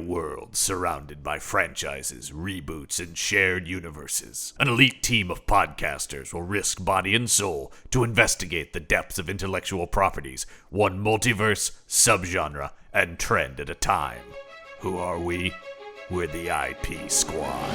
world surrounded by franchises, reboots, and shared universes. An elite team of podcasters will risk body and soul to investigate the depths of intellectual properties, one multiverse, subgenre, and trend at a time. Who are we? We're the IP Squad.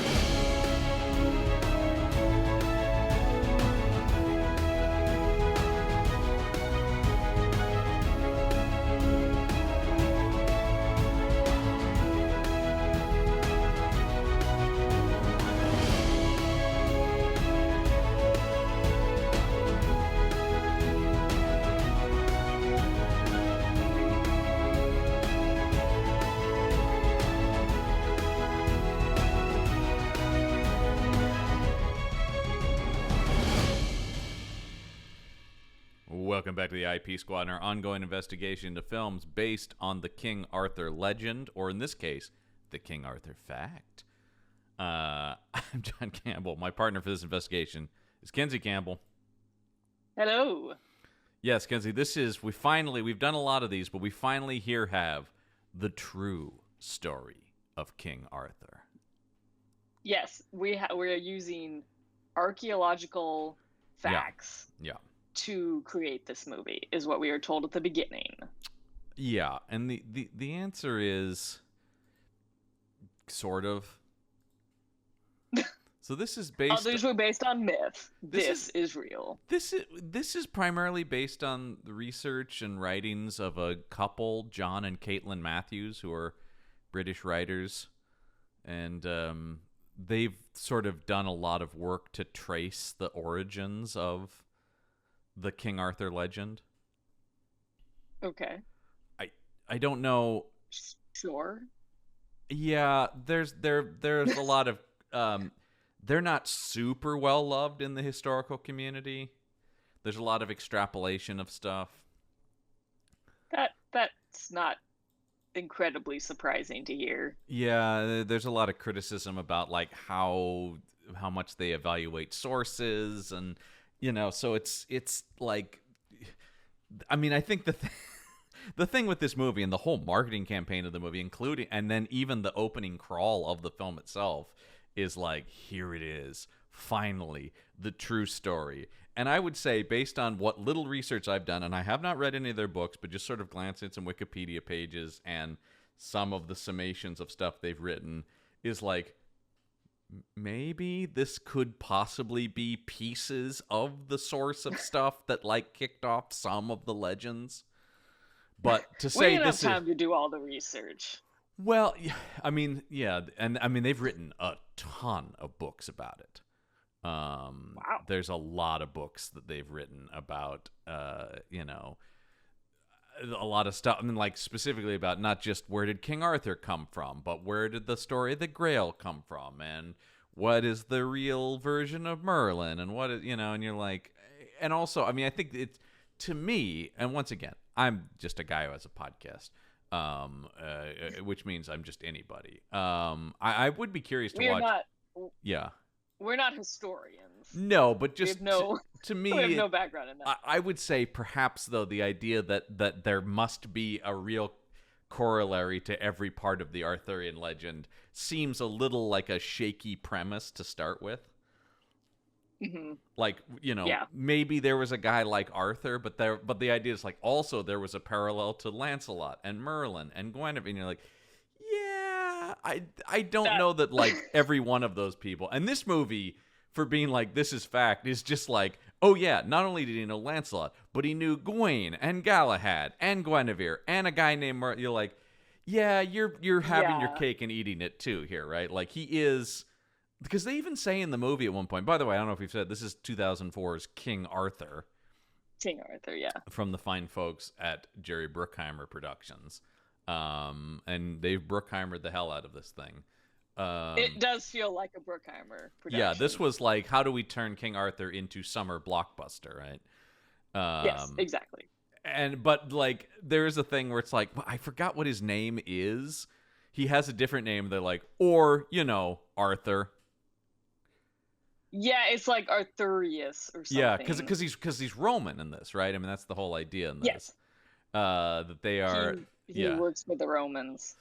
Welcome back to the IP Squad and our ongoing investigation into films based on the King Arthur legend, or in this case, the King Arthur fact. I'm John Campbell. My partner for this investigation is Kinsey Campbell. Hello. Yes, Kinsey, we've done a lot of these, but we finally here have the true story of King Arthur. Yes, we're using archaeological facts. Yeah. To create this movie is what we are told at the beginning. Yeah, and the answer is sort of. So this is based. Others were based on myth. This is real. This is primarily based on the research and writings of a couple, John and Caitlin Matthews, who are British writers, and they've sort of done a lot of work to trace the origins of the King Arthur legend. Okay. I don't know. Sure. Yeah, there's a lot of they're not super well loved in the historical community. There's a lot of extrapolation of stuff. That's not incredibly surprising to hear. Yeah, there's a lot of criticism about like how much they evaluate sources, and so it's like, I mean, I think the thing with this movie and the whole marketing campaign of the movie, including, and then even the opening crawl of the film itself, is like, here it is, finally, the true story. And I would say, based on what little research I've done, and I have not read any of their books, but just sort of glanced at some Wikipedia pages and some of the summations of stuff they've written, is like, maybe this could possibly be pieces of the source of stuff that like kicked off some of the legends. But to say we don't this have time to do all the research. Well, I mean, yeah, and I mean they've written a ton of books about it. Wow. There's a lot of books that they've written about, a lot of stuff. I mean, like specifically about not just where did King Arthur come from, but where did the story of the Grail come from, and what is the real version of Merlin, and what is, and you're like, and also, I mean, I think it's, to me, and once again, I'm just a guy who has a podcast, which means I'm just anybody. I would be curious to watch. Yeah. We're not historians. No, but just to me, we have no background in that. I would say perhaps, though, the idea that there must be a real corollary to every part of the Arthurian legend seems a little like a shaky premise to start with. Mm-hmm. Like, maybe there was a guy like Arthur, but the idea is like also there was a parallel to Lancelot and Merlin and Guinevere, and you're like, yeah, I don't know that like every one of those people. And this movie, for being like, this is fact, is just like, oh yeah, not only did he know Lancelot, but he knew Gawain and Galahad and Guinevere and a guy named Merlin. You're like, yeah, you're having your cake and eating it too here, right? Like he is, because they even say in the movie at one point, by the way, I don't know if you've said, this is 2004's King Arthur. King Arthur, yeah. From the fine folks at Jerry Bruckheimer Productions. And they've Bruckheimered the hell out of this thing. It does feel like a Bruckheimer production. Yeah, this was like, how do we turn King Arthur into summer blockbuster, right? Yes, exactly. But like, there is a thing where it's like, I forgot what his name is. He has a different name. They're like, or, Arthur. Yeah, it's like Arthurius or something. Yeah, because he's Roman in this, right? I mean, that's the whole idea in this. Yes. That they are. He works with the Romans.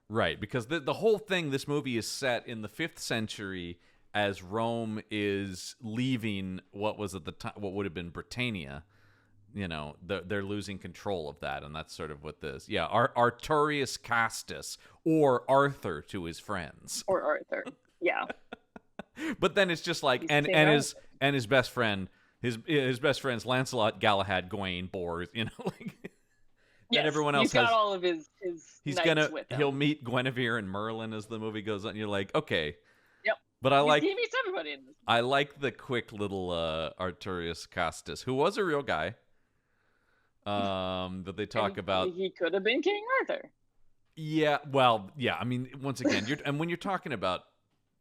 Right, because the whole thing, this movie is set in the 5th century as Rome is leaving what was at the time, what would have been Britannia. You know, they're losing control of that, and that's sort of what this. Yeah, Arturius Castus, or Arthur to his friends. Or Arthur. Yeah. But then it's just like, and his best friend, his best friends Lancelot, Galahad, Gawain, Bors, you know, like. Yes, and everyone else he's got all of his knights with him. He'll meet Guinevere and Merlin as the movie goes on. And you're like, okay. Yep. But he meets everybody in this. I like the quick little Arturius Castus, who was a real guy. That they talk about. He could have been King Arthur. Yeah, well, yeah. I mean, once again, and when you're talking about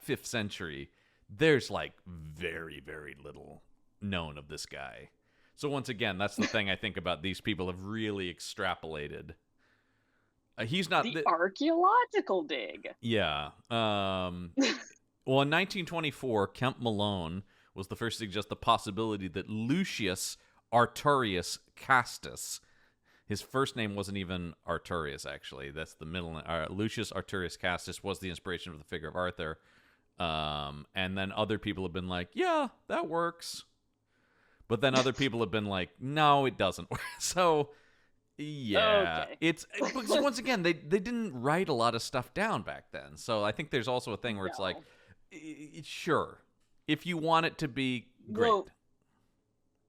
5th century, there's like very, very little known of this guy. So once again, that's the thing I think about. These people have really extrapolated. He's not the archaeological dig. Yeah. Well, in 1924, Kemp Malone was the first to suggest the possibility that Lucius Arturius Castus, his first name wasn't even Arturius, actually. That's the middle name. Lucius Arturius Castus was the inspiration of the figure of Arthur. And then other people have been like, yeah, that works. But then other people have been like, no, it doesn't work. So, yeah. Okay. It's because once again, they didn't write a lot of stuff down back then. So I think there's also a thing where it's like, sure, if you want it to be great.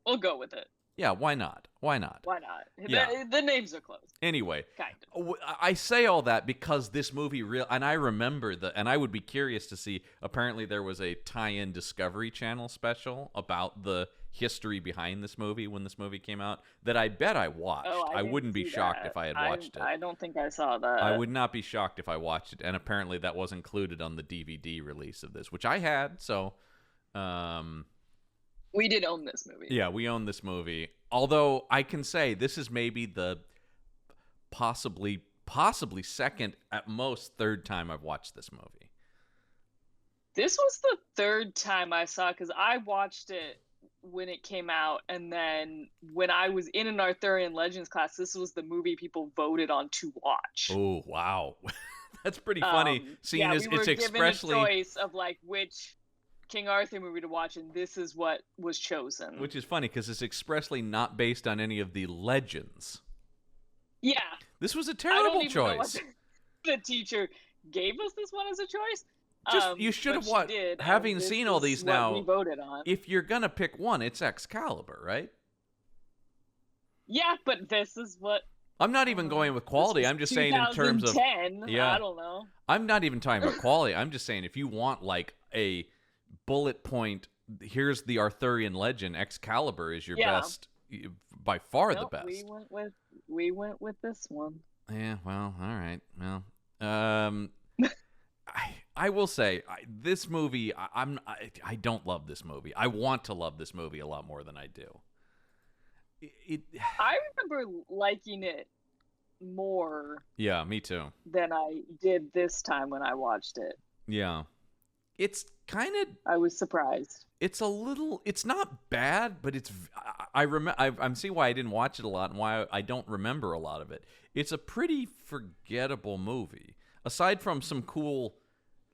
We'll go with it. Yeah, why not? Why not? Why not? Yeah. The names are close. Anyway, kind of. I say all that because this movie and I remember and I would be curious to see, apparently there was a tie-in Discovery Channel special about the history behind this movie when this movie came out that I bet I watched. I wouldn't be shocked if I had watched it. I don't think I saw that. I would not be shocked if I watched it, and apparently that was included on the DVD release of this, which I had, so... We did own this movie. Yeah, we own this movie. Although I can say this is maybe the possibly second, at most third time I've watched this movie. This was the third time I saw it because I watched it when it came out, and then when I was in an Arthurian Legends class, this was the movie people voted on to watch. Oh, wow. That's pretty funny. Seeing as it's expressly given a choice of like which King Arthur movie to watch, and this is what was chosen. Which is funny because it's expressly not based on any of the legends. Yeah. This was a terrible choice. The teacher gave us this one as a choice. You should have watched. Having seen all these now, we voted on. If you're gonna pick one, it's Excalibur, right? Yeah, but this is what. I'm not even going with quality. I'm just saying in terms of. Yeah. I don't know. I'm not even talking about quality. I'm just saying if you want like a bullet point, here's the Arthurian legend. Excalibur is your best, by far the best. We went with this one. Yeah. Well. All right. Well. I will say this movie. I don't love this movie. I want to love this movie a lot more than I do. I remember liking it more. Yeah, me too. Than I did this time when I watched it. Yeah, it's kind of. I was surprised. It's a little. It's not bad, but it's. I'm seeing why I didn't watch it a lot and why I don't remember a lot of it. It's a pretty forgettable movie. Aside from some cool,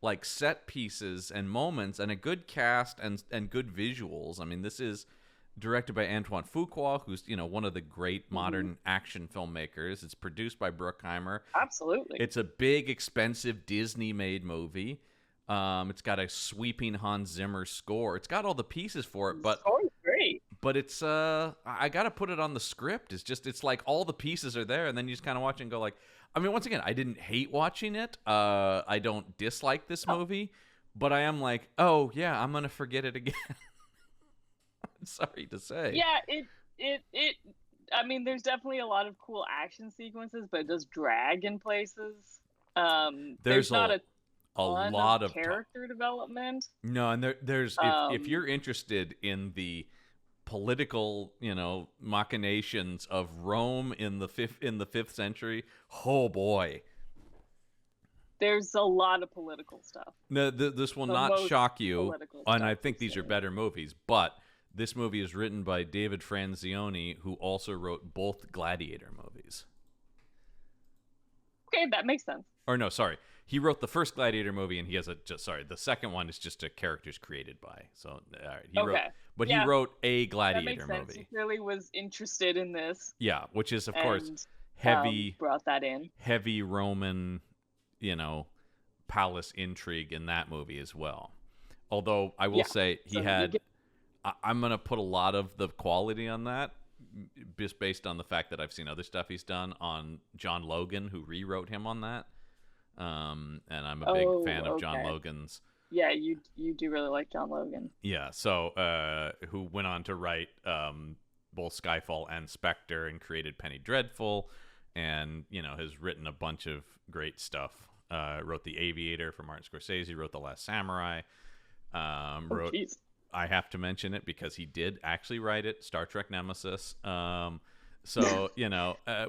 like, set pieces and moments and a good cast and good visuals. I mean, this is directed by Antoine Fuqua, who's, one of the great modern action filmmakers. It's produced by Bruckheimer. Absolutely. It's a big, expensive Disney-made movie. It's got a sweeping Hans Zimmer score. It's got all the pieces for it, but the score's great. But it's I got to put it on the script. It's like all the pieces are there, and then you just kind of watch it and go like, I mean, once again, I didn't hate watching it. I don't dislike this movie, but I am like, oh yeah, I'm gonna forget it again. I'm sorry to say. Yeah, it. I mean, there's definitely a lot of cool action sequences, but it does drag in places. There's not a lot of character development. No, and there's if you're interested in the political, machinations of Rome in the 5th century, oh boy. There's a lot of political stuff. No, this will not shock you, and I think these are better movies, but this movie is written by David Franzioni, who also wrote both Gladiator movies. Okay, that makes sense. Or no, sorry. He wrote the first Gladiator movie, and he has the second one is just a characters created by. So, all right, he wrote a Gladiator that makes sense. movie. He clearly was interested in this. Yeah, which is, of course, heavy. Brought that in. Heavy Roman, palace intrigue in that movie as well. Although I will say I'm going to put a lot of the quality on that just based on the fact that I've seen other stuff he's done on John Logan, who rewrote him on that. And I'm a big fan of John Logan's. Yeah, you do really like John Logan. Yeah, so who went on to write both Skyfall and Spectre and created Penny Dreadful, and has written a bunch of great stuff. Wrote The Aviator for Martin Scorsese. Wrote The Last Samurai. Geez. I have to mention it because he did actually write it. Star Trek Nemesis. So,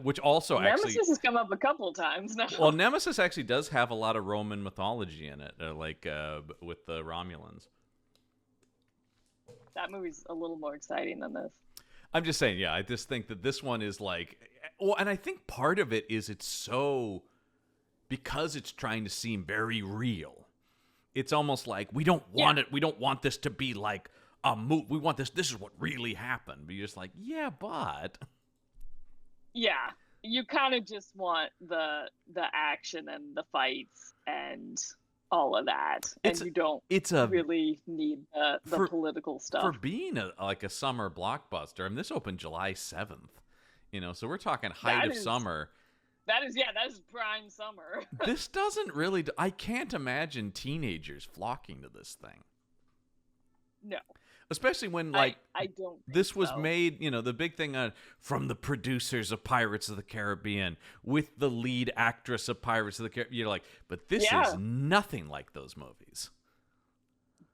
which also Nemesis has come up a couple of times now. Well, Nemesis actually does have a lot of Roman mythology in it, with the Romulans. That movie's a little more exciting than this. I'm just saying, I just think that this one is and I think part of it is because it's trying to seem very real. It's almost like we don't want it. We don't want this to be like a movie. We want this is what really happened. But you're just like, yeah, but... Yeah, you kind of just want the action and the fights and all of that, and you don't really need the political stuff. For being a summer blockbuster, I mean, this opened July 7th, so we're talking height of summer. That is prime summer. This doesn't really... I can't imagine teenagers flocking to this thing. No. Especially when, I don't think this was made, the big thing from the producers of Pirates of the Caribbean with the lead actress of Pirates of the Caribbean. You're like, but this is nothing like those movies.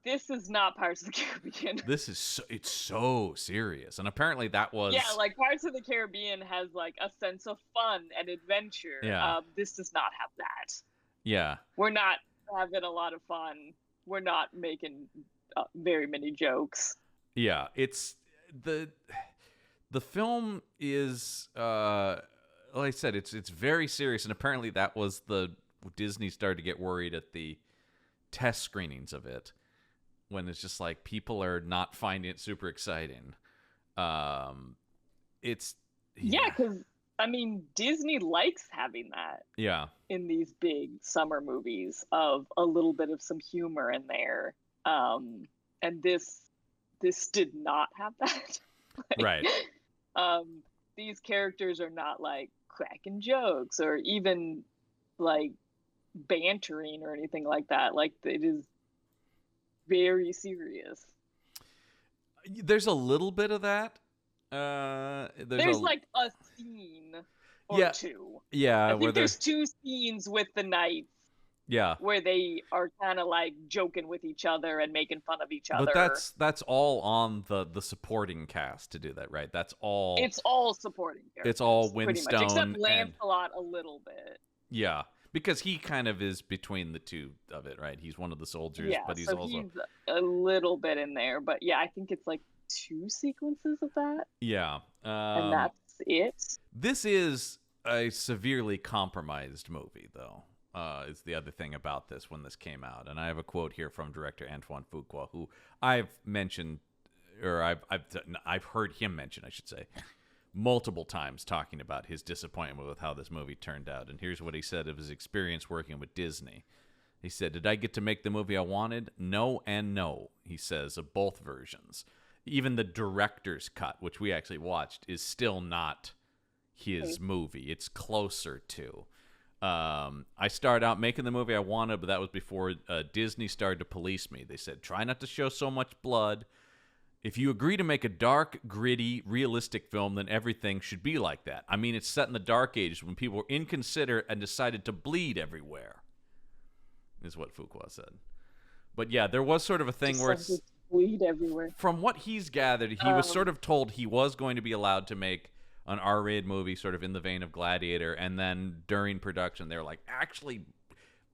This is not Pirates of the Caribbean. It's so serious. And apparently that was... Yeah, Pirates of the Caribbean has, a sense of fun and adventure. Yeah. This does not have that. Yeah. We're not having a lot of fun. We're not making... very many jokes. Yeah, it's the film is like I said, it's very serious, and apparently that was Disney started to get worried at the test screenings of it when it's just like people are not finding it super exciting. It's because Disney likes having that. Yeah, in these big summer movies of a little bit of some humor in there. And this did not have that. Right. These characters are not cracking jokes or even bantering or anything like that. It is very serious. There's a little bit of that. There's a scene or two. Yeah. I think there's two scenes with the knights. Yeah, where they are kind of joking with each other and making fun of each other. But that's all on the supporting cast to do that, right? That's all. It's all supporting characters. It's all Winstone, except Lancelot a little bit. Yeah, because he kind of is between the two of it, right? He's one of the soldiers, but he's a little bit in there. But yeah, I think it's 2 sequences of that. Yeah, and that's it. This is a severely compromised movie, though. Is the other thing about this when this came out. And I have a quote here from director Antoine Fuqua, who I've mentioned, or I've heard him mention, I should say, multiple times talking about his disappointment with how this movie turned out. And here's what he said of his experience working with Disney. He said, "Did I get to make the movie I wanted? No and no," he says, of both versions. Even the director's cut, which we actually watched, is still not his movie. It's closer to... I started out making the movie I wanted, but that was before Disney started to police me. They said, try not to show so much blood. If you agree to make a dark, gritty, realistic film, then everything should be like that. I mean, it's set in the Dark Ages when people were inconsiderate and decided to bleed everywhere, is what Fuqua said. But yeah, there was sort of a thing where it's... bleed everywhere. From what he's gathered, he was sort of told he was going to be allowed to make an R-rated movie sort of in the vein of Gladiator, and then during production, they're like, actually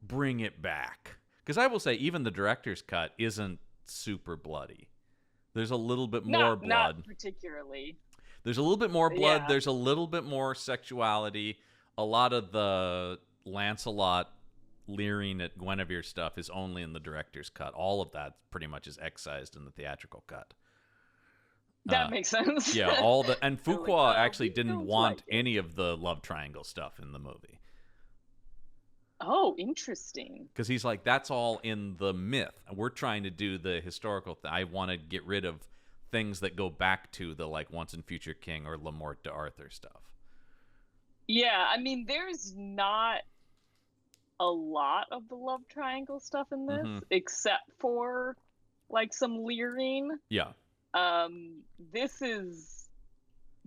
bring it back. Because I will say, even the director's cut isn't super bloody. There's a little bit more blood. Not particularly. There's a little bit more blood. Yeah. There's a little bit more sexuality. A lot of the Lancelot leering at Guinevere stuff is only in the director's cut. All of that pretty much is excised in the theatrical cut. That makes sense. Yeah, all the and They're Fuqua like, actually we didn't don't want like it. any of the love triangle stuff in the movie Oh, interesting. because he's like, that's all in the myth. We're trying to do the historical thing. I want to get rid of things that go back to the like Once and Future King or La Morte d'Arthur stuff. Yeah, I mean, there's not a lot of the love triangle stuff in this, except for like some leering. Yeah. This is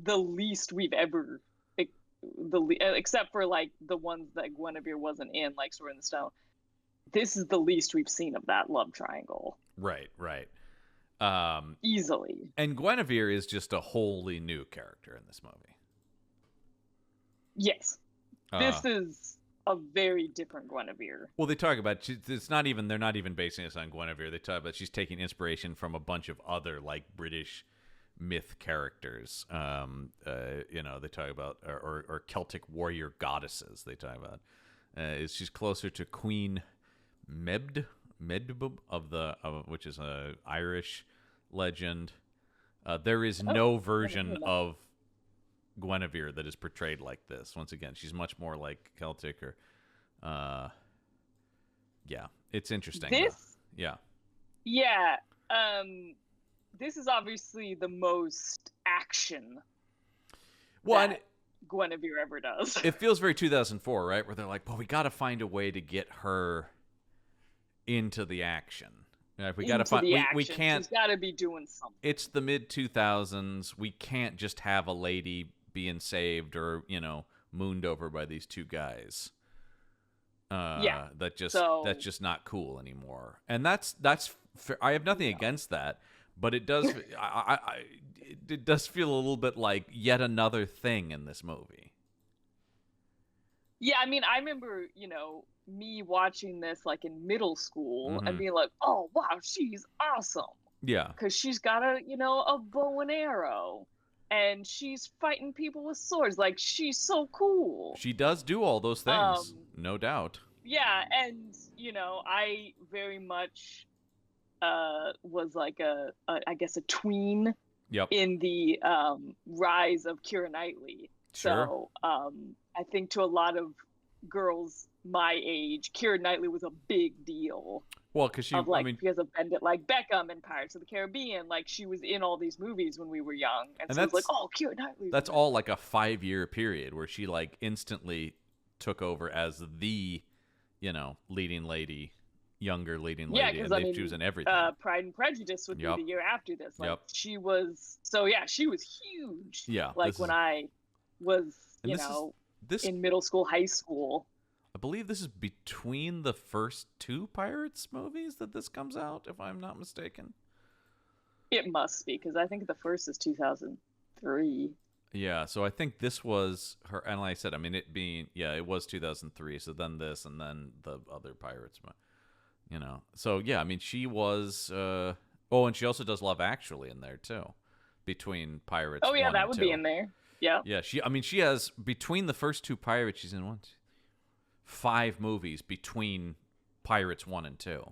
the least we've ever, except for like the ones that Guinevere wasn't in, like Sword in the Stone. This is the least we've seen of that love triangle. Right. Easily. And Guinevere is just a wholly new character in this movie. Yes. This is a very different Guinevere. Well, they talk about they're not even basing this on Guinevere. They talk about she's taking inspiration from a bunch of other like British myth characters. They talk about or Celtic warrior goddesses. They talk about she's closer to Queen Medb which is a Irish legend. There is no version of Guinevere that is portrayed like this. Once again, she's much more like Celtic or it's interesting. This is obviously the most action and Guinevere ever does. It feels very 2004, right? Where they're like, well, we got to find a way to get her into the action. We got to find. We can't. She's got to be doing something. It's the mid 2000s. We can't just have a lady being saved or mooned over by these two guys. That's just not cool anymore. And that's I have nothing against that, but it does it does feel a little bit like yet another thing in this movie. Yeah, I mean, I remember, me watching this like in middle school and being like, "Oh, wow, she's awesome." Yeah. Cuz she's got a bow and arrow and she's fighting people with swords. Like, she's so cool. She does do all those things, no doubt. Yeah, and I very much was like a tween in the rise of Keira Knightley. Sure. So I think to a lot of girls my age, Keira Knightley was a big deal. Well, because because of Bend It Like Beckham and Pirates of the Caribbean, like she was in all these movies when we were young, and so it was like, oh, Keira Knightley. That's all like a 5-year period where she like instantly took over as the, leading lady, younger leading lady, and she was in everything. Pride and Prejudice would be the year after this. Like she was, she was huge. Yeah, when I was, in middle school, high school. I believe this is between the first 2 Pirates movies that this comes out, if I'm not mistaken. It must be, because I think the first is 2003. Yeah, so I think this was her, and like I said, I mean, it was 2003, so then this, and then the other Pirates, So, yeah, I mean, she was, and she also does Love Actually in there, too, between Pirates 1 and 2. Oh, yeah, that would be in there. Yeah. Yeah, she has, between the first 2 Pirates, she's in 5 movies between Pirates 1 and 2.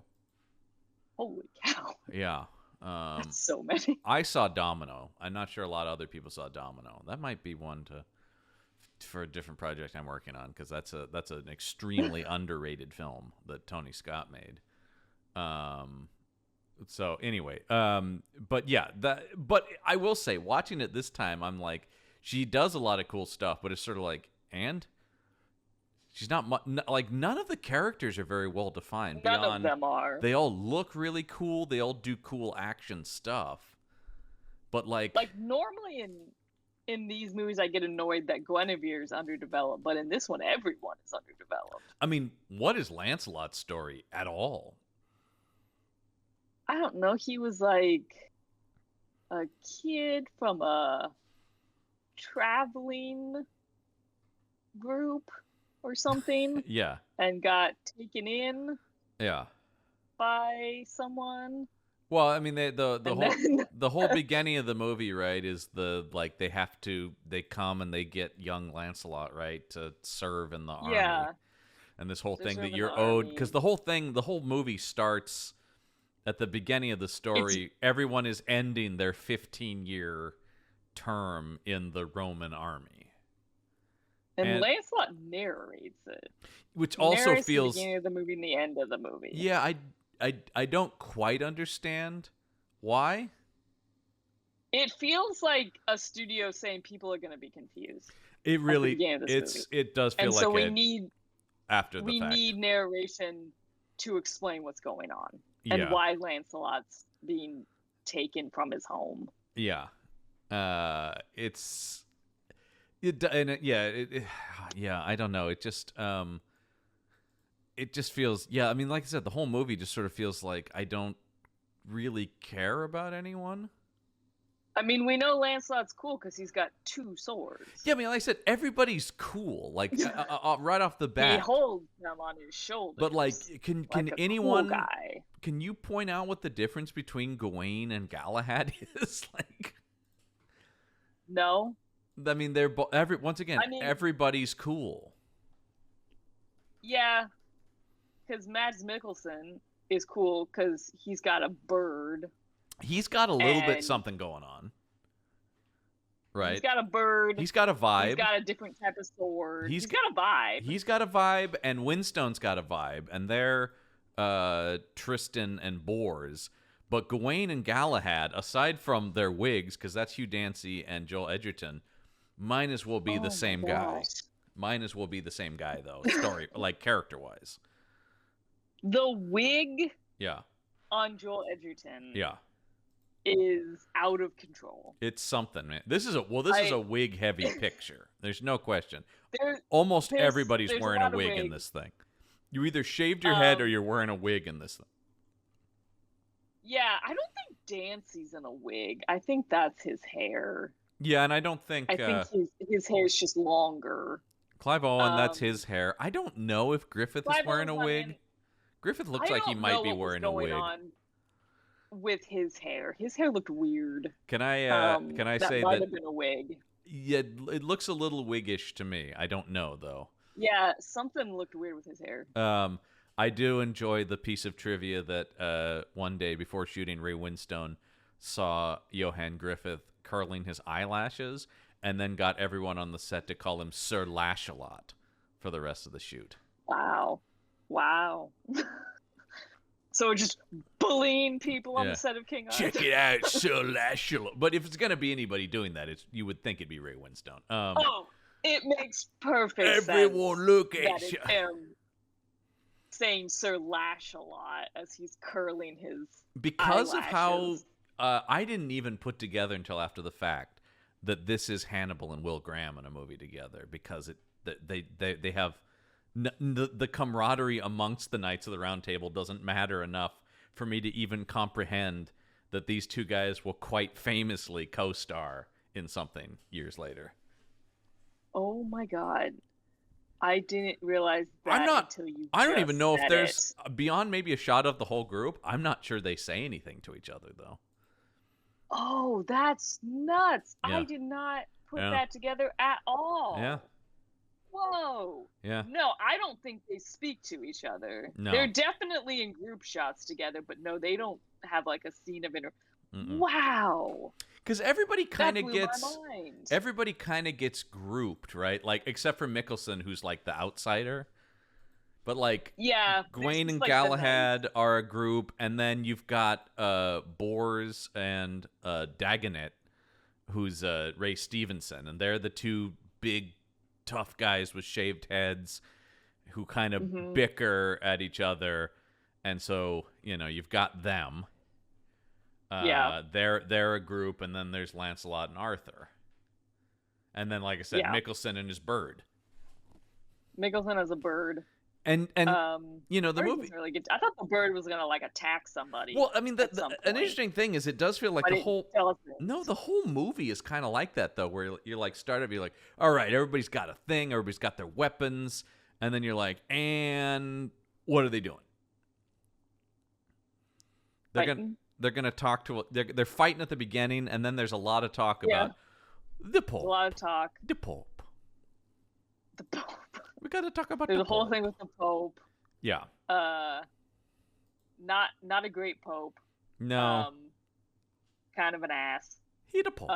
Holy cow. Yeah. That's so many. I saw Domino. I'm not sure a lot of other people saw Domino. That might be one for a different project I'm working on, because that's an extremely underrated film that Tony Scott made. So anyway, but yeah, but I will say, watching it this time, I'm like, she does a lot of cool stuff, but it's sort of like, and she's not like, none of the characters are very well defined. None of them are. They all look really cool. They all do cool action stuff. But like normally in these movies, I get annoyed that Guinevere is underdeveloped, but in this one, everyone is underdeveloped. I mean, what is Lancelot's story at all? I don't know. He was like a kid from a traveling group or something. Yeah. And got taken in. Yeah. By someone. Well, I mean, the whole beginning of the movie, right, is they come and they get young Lancelot, right, to serve in the army. Yeah. and this whole There's thing that sort of an you're owed, army. because the whole movie starts at the beginning of the story. Everyone is ending their 15-year term in the Roman army, And Lancelot narrates it. which He also narrates feels, the beginning of the movie and the end of the movie. yeah, I don't quite understand why. It feels like a studio saying people are going to be confused. It really, beginning of this movie. it does feel And like so we it need after the fact. need narration to explain what's going on Yeah. and why Lancelot's being taken from his home. Yeah. I don't know. It just feels, I mean, like I said, the whole movie just sort of feels like I don't really care about anyone. I mean, we know Lancelot's cool because he's got 2 swords. Yeah, I mean, like I said, everybody's cool. Like right off the He bat. holds them on his shoulders. But like, can like a anyone? cool guy. Can you point out what the difference between Gawain and Galahad is? Like, No. I mean, they're once again, everybody's cool. Yeah, because Mads Mikkelsen is cool because he's got a bird. He's got a little bit And- something going on, right? He's got a bird. He's got a vibe. He's got a different type of sword. He's He's got a vibe. He's got a vibe, and Winstone's got a vibe, and they're Tristan and Bors. But Gawain and Galahad, aside from their wigs, because that's Hugh Dancy and Joel Edgerton, might as well be the same guy. Might as well be the same guy, though. Story, like character-wise. The wig Yeah. on Joel Edgerton Yeah. is out of control. It's something, man. This is a wig-heavy picture. There's no question. Almost everybody's there's wearing a a lot of wig in wigs. this thing. You either shaved your head or you're wearing a wig in this thing. Yeah, I don't think Dancy's in a wig. I think that's his hair. Yeah, and I don't think... I think his hair's just longer. Clive Owen, that's his hair. I don't know if Griffith is wearing a wig. Griffith looks like he might be wearing a wig. On with his hair. His hair looked weird. Can I say that might that? have been a wig. Yeah, it looks a little wiggish to me. I don't know though. Yeah, something looked weird with his hair. I do enjoy the piece of trivia that one day before shooting, Ray Winstone saw Johann Griffith curling his eyelashes and then got everyone on the set to call him Sir Lash-a-Lot for the rest of the shoot. Wow. So just bullying people on the set of King Arthur. Check it out, Sir Lash-a-Lot. But if it's going to be anybody doing that, you would think it'd be Ray Winstone. It makes perfect sense. Everyone look at that you. it's him saying Sir Lash-a-Lot as he's curling his Because eyelashes. of how I didn't even put together until after the fact that this is Hannibal and Will Graham in a movie together, because they have the camaraderie amongst the Knights of the Round Table doesn't matter enough for me to even comprehend that these two guys will quite famously co-star in something years later. Oh my god. I didn't realize that until you I don't just even know if said there's it. beyond maybe a shot of the whole group. I'm not sure they say anything to each other though. Oh, that's nuts. Yeah. I did not put Yeah. that together at all. Yeah. Whoa. Yeah. No, I don't think they speak to each other. No. They're definitely in group shots together, but no, they don't have like a scene of Mm-mm. Wow. Because everybody That kind of blew gets my mind. everybody kind of gets grouped, right? Like except for Mikkelsen, who's like the outsider. But like Yeah. Gawain this is and like the Galahad are a group, and then you've got Bors and Dagonet, who's Ray Stevenson, and they're the two big tough guys with shaved heads who kind of Mhm. bicker at each other, and so you've got them. Yeah. They're a group, and then there's Lancelot and Arthur, and then like I said, Yeah. Mikkelsen and his bird, Mikkelsen as a bird. and the Bird movie. was really good. I thought the bird was gonna like attack somebody. Well, I mean, at some an point. interesting thing is it does feel like But the it whole tell us this. the whole movie is kind of like that though, where you're like you're like, all right, everybody's got a thing, everybody's got their weapons, and then you're like, and what are they doing? They're gonna talk to they're fighting at the beginning, and then there's a lot of talk about the There's Pope. a lot of talk. The Pope. The Pope. We got to talk about There's the a whole Pope. thing with the Pope. Yeah. Not a great Pope. No. Kind of an ass. He the Pope.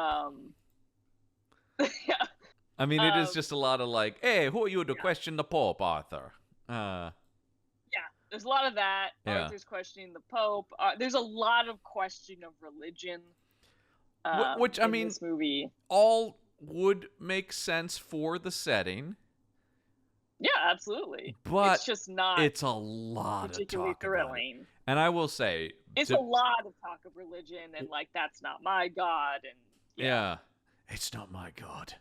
Yeah. I mean, it is just a lot of like, hey, who are you to question the Pope, Arthur? Yeah, there's a lot of that. Yeah. Arthur's questioning the Pope. There's a lot of question of religion. Which, I in mean, this movie. all would make sense for the setting. Yeah, absolutely. But it's just not. It's a lot particularly of talk about it. thrilling. And I will say, it's a lot of talk of religion and like that's not my God and yeah, it's not my God.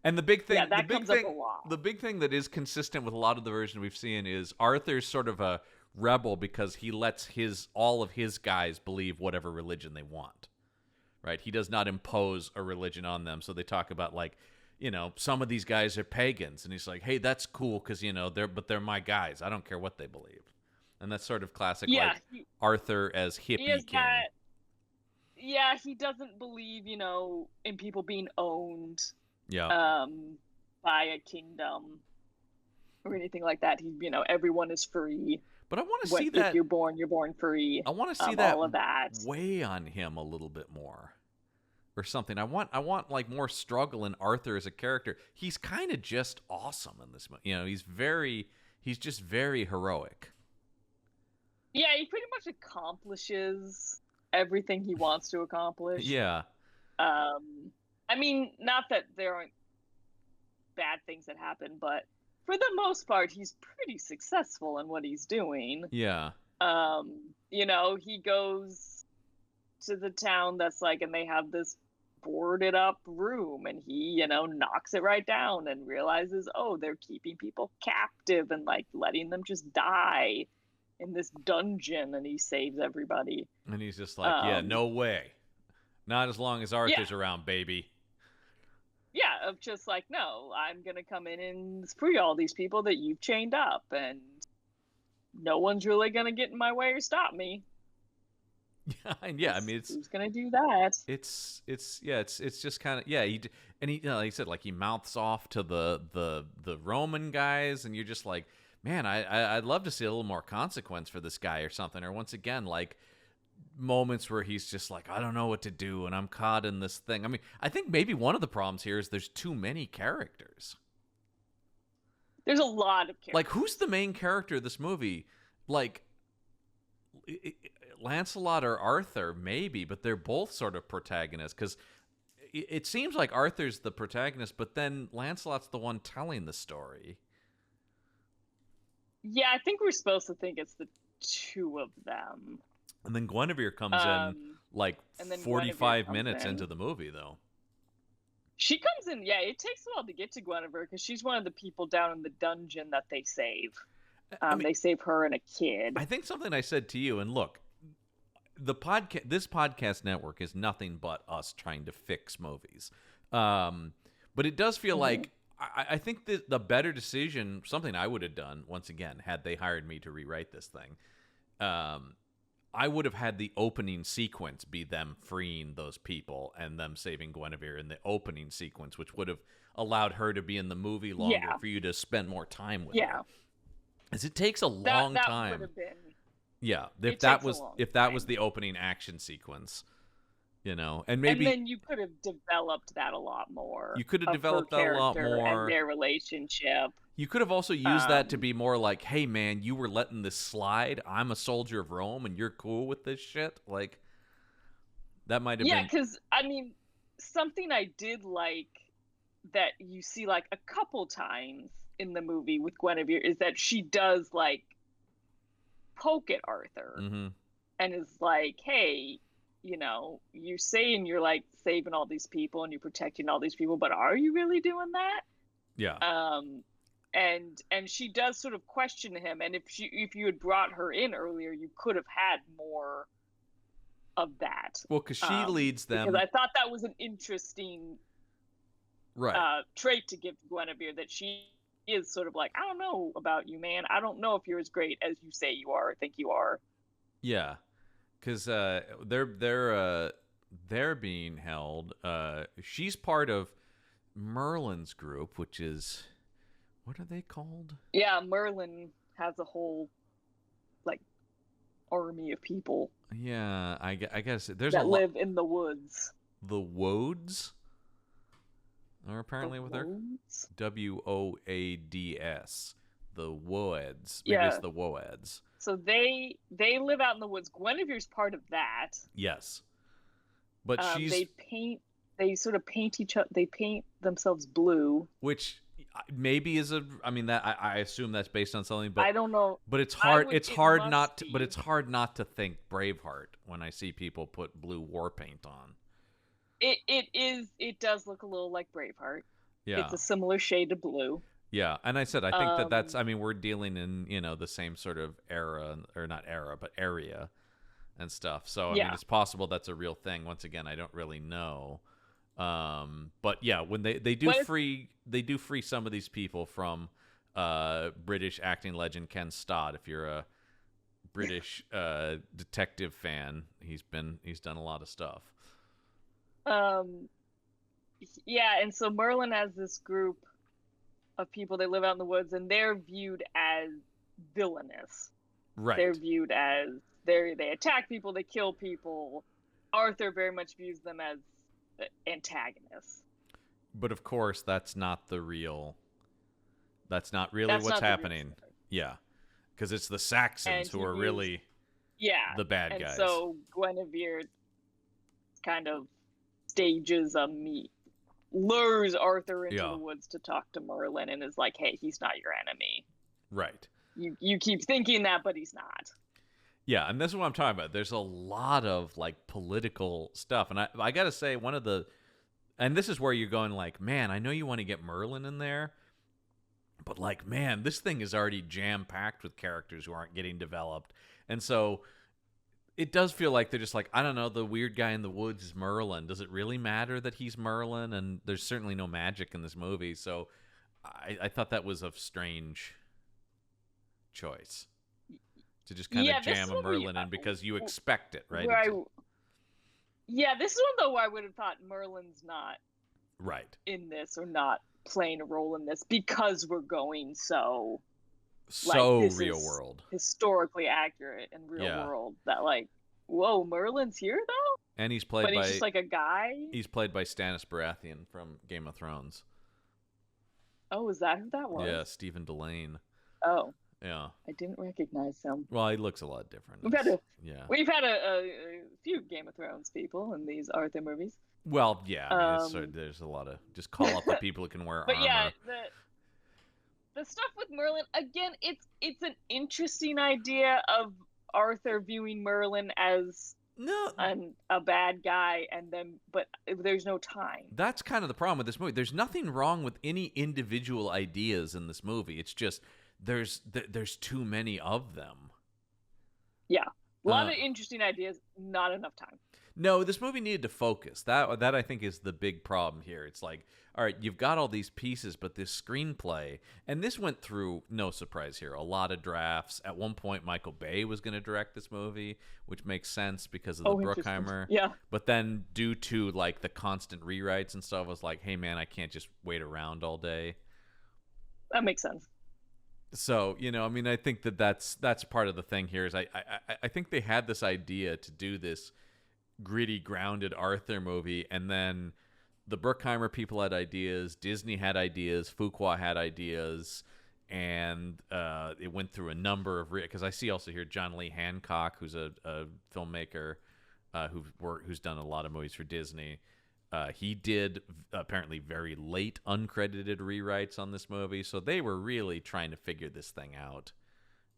And the big thing, yeah, that comes up a lot. The big thing that is consistent with a lot of the version we've seen is Arthur's sort of a rebel because he lets all of his guys believe whatever religion they want. Right? He does not impose a religion on them. So they talk about like, you know, some of these guys are pagans, and he's like, hey, that's cool because you know they're my guys. I don't care what they believe. And that's sort of classic, like Arthur as hippie king. Yeah, he doesn't believe, you know, in people being owned. Yeah. By a kingdom or anything like that. He, you know, everyone is free. But I want to see that. If you're born free. I want to see that, all of that weigh on him a little bit more, or something. I want like more struggle in Arthur as a character. He's kind of just awesome in this movie. You know, he's just very heroic. Yeah, he pretty much accomplishes everything he wants to accomplish. Yeah. I mean, not that there aren't bad things that happen, but for the most part, he's pretty successful in what he's doing. Yeah. You know, he goes to the town that's like, and they have this boarded up room, and he, you know, knocks it right down and realizes, oh, they're keeping people captive and like letting them just die in this dungeon, and he saves everybody. And he's just like, yeah, no way. Not as long as Arthur's around, baby. Yeah, of just like, no, I'm going to come in and free all these people that you've chained up, and no one's really going to get in my way or stop me. Yeah, and I mean, who's going to do that? It's just kind of, he you know, like he said, like he mouths off to the Roman guys, and you're just like, man, I'd love to see a little more consequence for this guy or something, or once again, like, moments where he's just like, I don't know what to do, and I'm caught in this thing. I mean, I think maybe one of the problems here is there's too many characters. There's a lot of characters. Like, who's the main character of this movie? Like, Lancelot or Arthur, maybe, but they're both sort of protagonists, because it seems like Arthur's the protagonist, but then Lancelot's the one telling the story. Yeah, I think we're supposed to think it's the two of them. And then Guinevere comes in like 45 minutes into the movie, though. She comes in, yeah, it takes a while to get to Guinevere because she's one of the people down in the dungeon that they save. I mean, they save her and a kid. I think something I said to you, and look, this podcast network is nothing but us trying to fix movies. But it does feel like, I think the better decision, something I would have done, once again, had they hired me to rewrite this thing, I would have had the opening sequence be them freeing those people and them saving Guinevere in the opening sequence, which would have allowed her to be in the movie longer for you to spend more time with her. Because it takes a long time. Would have been, if that was the opening action sequence, you know, and then you could have developed that a lot more. You could have developed that a lot more. And their relationship. You could have also used that to be more like, hey, man, you were letting this slide. I'm a soldier of Rome, and you're cool with this shit. Like, that might have been... Yeah, because, I mean, something I did like that you see, like, a couple times in the movie with Guinevere is that she does, like, poke at Arthur. And is like, hey, you know, you're saying you're, like, saving all these people and you're protecting all these people, but are you really doing that? Yeah. And she does sort of question him, and if you had brought her in earlier, you could have had more of that. Well, because she leads them. Because I thought that was an interesting trait to give to Guinevere, that she is sort of like, I don't know about you, man. I don't know if you're as great as you say you are or think you are. Yeah, because they're being held. She's part of Merlin's group, which is... What are they called? Yeah, Merlin has a whole like army of people Yeah, I guess there's a that lot. live in the woods. The Woads are The apparently what they're woods? Woads. The Woads. Maybe it's Yeah. the Woads. So they live out in the woods. Guinevere's part of that. Yes, but she's They sort of paint each other. They paint themselves blue. which maybe is a. I mean that I assume that's based on something, but I don't know. But it's hard. It hard must not. be. But it's hard not to think Braveheart when I see people put blue war paint on. It does look a little like Braveheart. Yeah, It's a similar shade of blue. yeah. And I said I think that's. I mean, we're dealing in the same sort of era, or not era, but area, and stuff. So I mean, it's possible that's a real thing. Once again, I don't really know. But yeah, when they do free some of these people from British acting legend Ken Stott. If you're a British detective fan, he's done a lot of stuff. Yeah, and so Merlin has this group of people that live out in the woods, and they're viewed as villainous. Right. They're viewed as they attack people, they kill people. Arthur very much views them as antagonists. But of course, that's not really what's happening. Yeah, because it's the Saxons who are really the bad guys. And so Guinevere kind of lures Arthur into the woods to talk to Merlin, and is like, "Hey, he's not your enemy." Right. You keep thinking that, but he's not. Yeah, and this is what I'm talking about. There's a lot of like political stuff, and I got to say and this is where you're going like, man, I know you want to get Merlin in there, but like, man, this thing is already jam-packed with characters who aren't getting developed. And so it does feel like they're just like, I don't know, the weird guy in the woods is Merlin. Does it really matter that he's Merlin? And there's certainly no magic in this movie. So I thought that was a strange choice to just kind of jam a Merlin in because you expect it, right? This is one though where I would have thought Merlin's not right in this, or not playing a role in this, because we're going so real world, historically accurate and real world, that like, whoa, Merlin's here though. And he's just like a guy. He's played by Stannis Baratheon from Game of Thrones. Oh, is that who that was? Yeah, Stephen Delane. Oh. Yeah. I didn't recognize him. Well, he looks a lot different. We've had a few Game of Thrones people in these Arthur movies. Well, yeah. I mean, there's a lot of just call up the people who can wear armor. But yeah, the stuff with Merlin, again, it's an interesting idea of Arthur viewing Merlin as a bad guy, but there's no time. That's kind of the problem with this movie. There's nothing wrong with any individual ideas in this movie. It's just there's too many of them. Yeah, a lot of interesting ideas, not enough time. No, this movie needed to focus. That I think is the big problem here. It's like, all right, you've got all these pieces, but this screenplay, and this went through, no surprise here, a lot of drafts. At one point, Michael Bay was going to direct this movie, which makes sense because of the Bruckheimer. Yeah. But then due to like the constant rewrites and stuff, I was like, hey man, I can't just wait around all day. That makes sense. So, I mean, I think that's part of the thing here is I think they had this idea to do this gritty, grounded Arthur movie, and then the Bruckheimer people had ideas, Disney had ideas, Fuqua had ideas, and it went through a number of because I see also here John Lee Hancock, who's a filmmaker who's done a lot of movies for Disney. He did apparently very late uncredited rewrites on this movie, so they were really trying to figure this thing out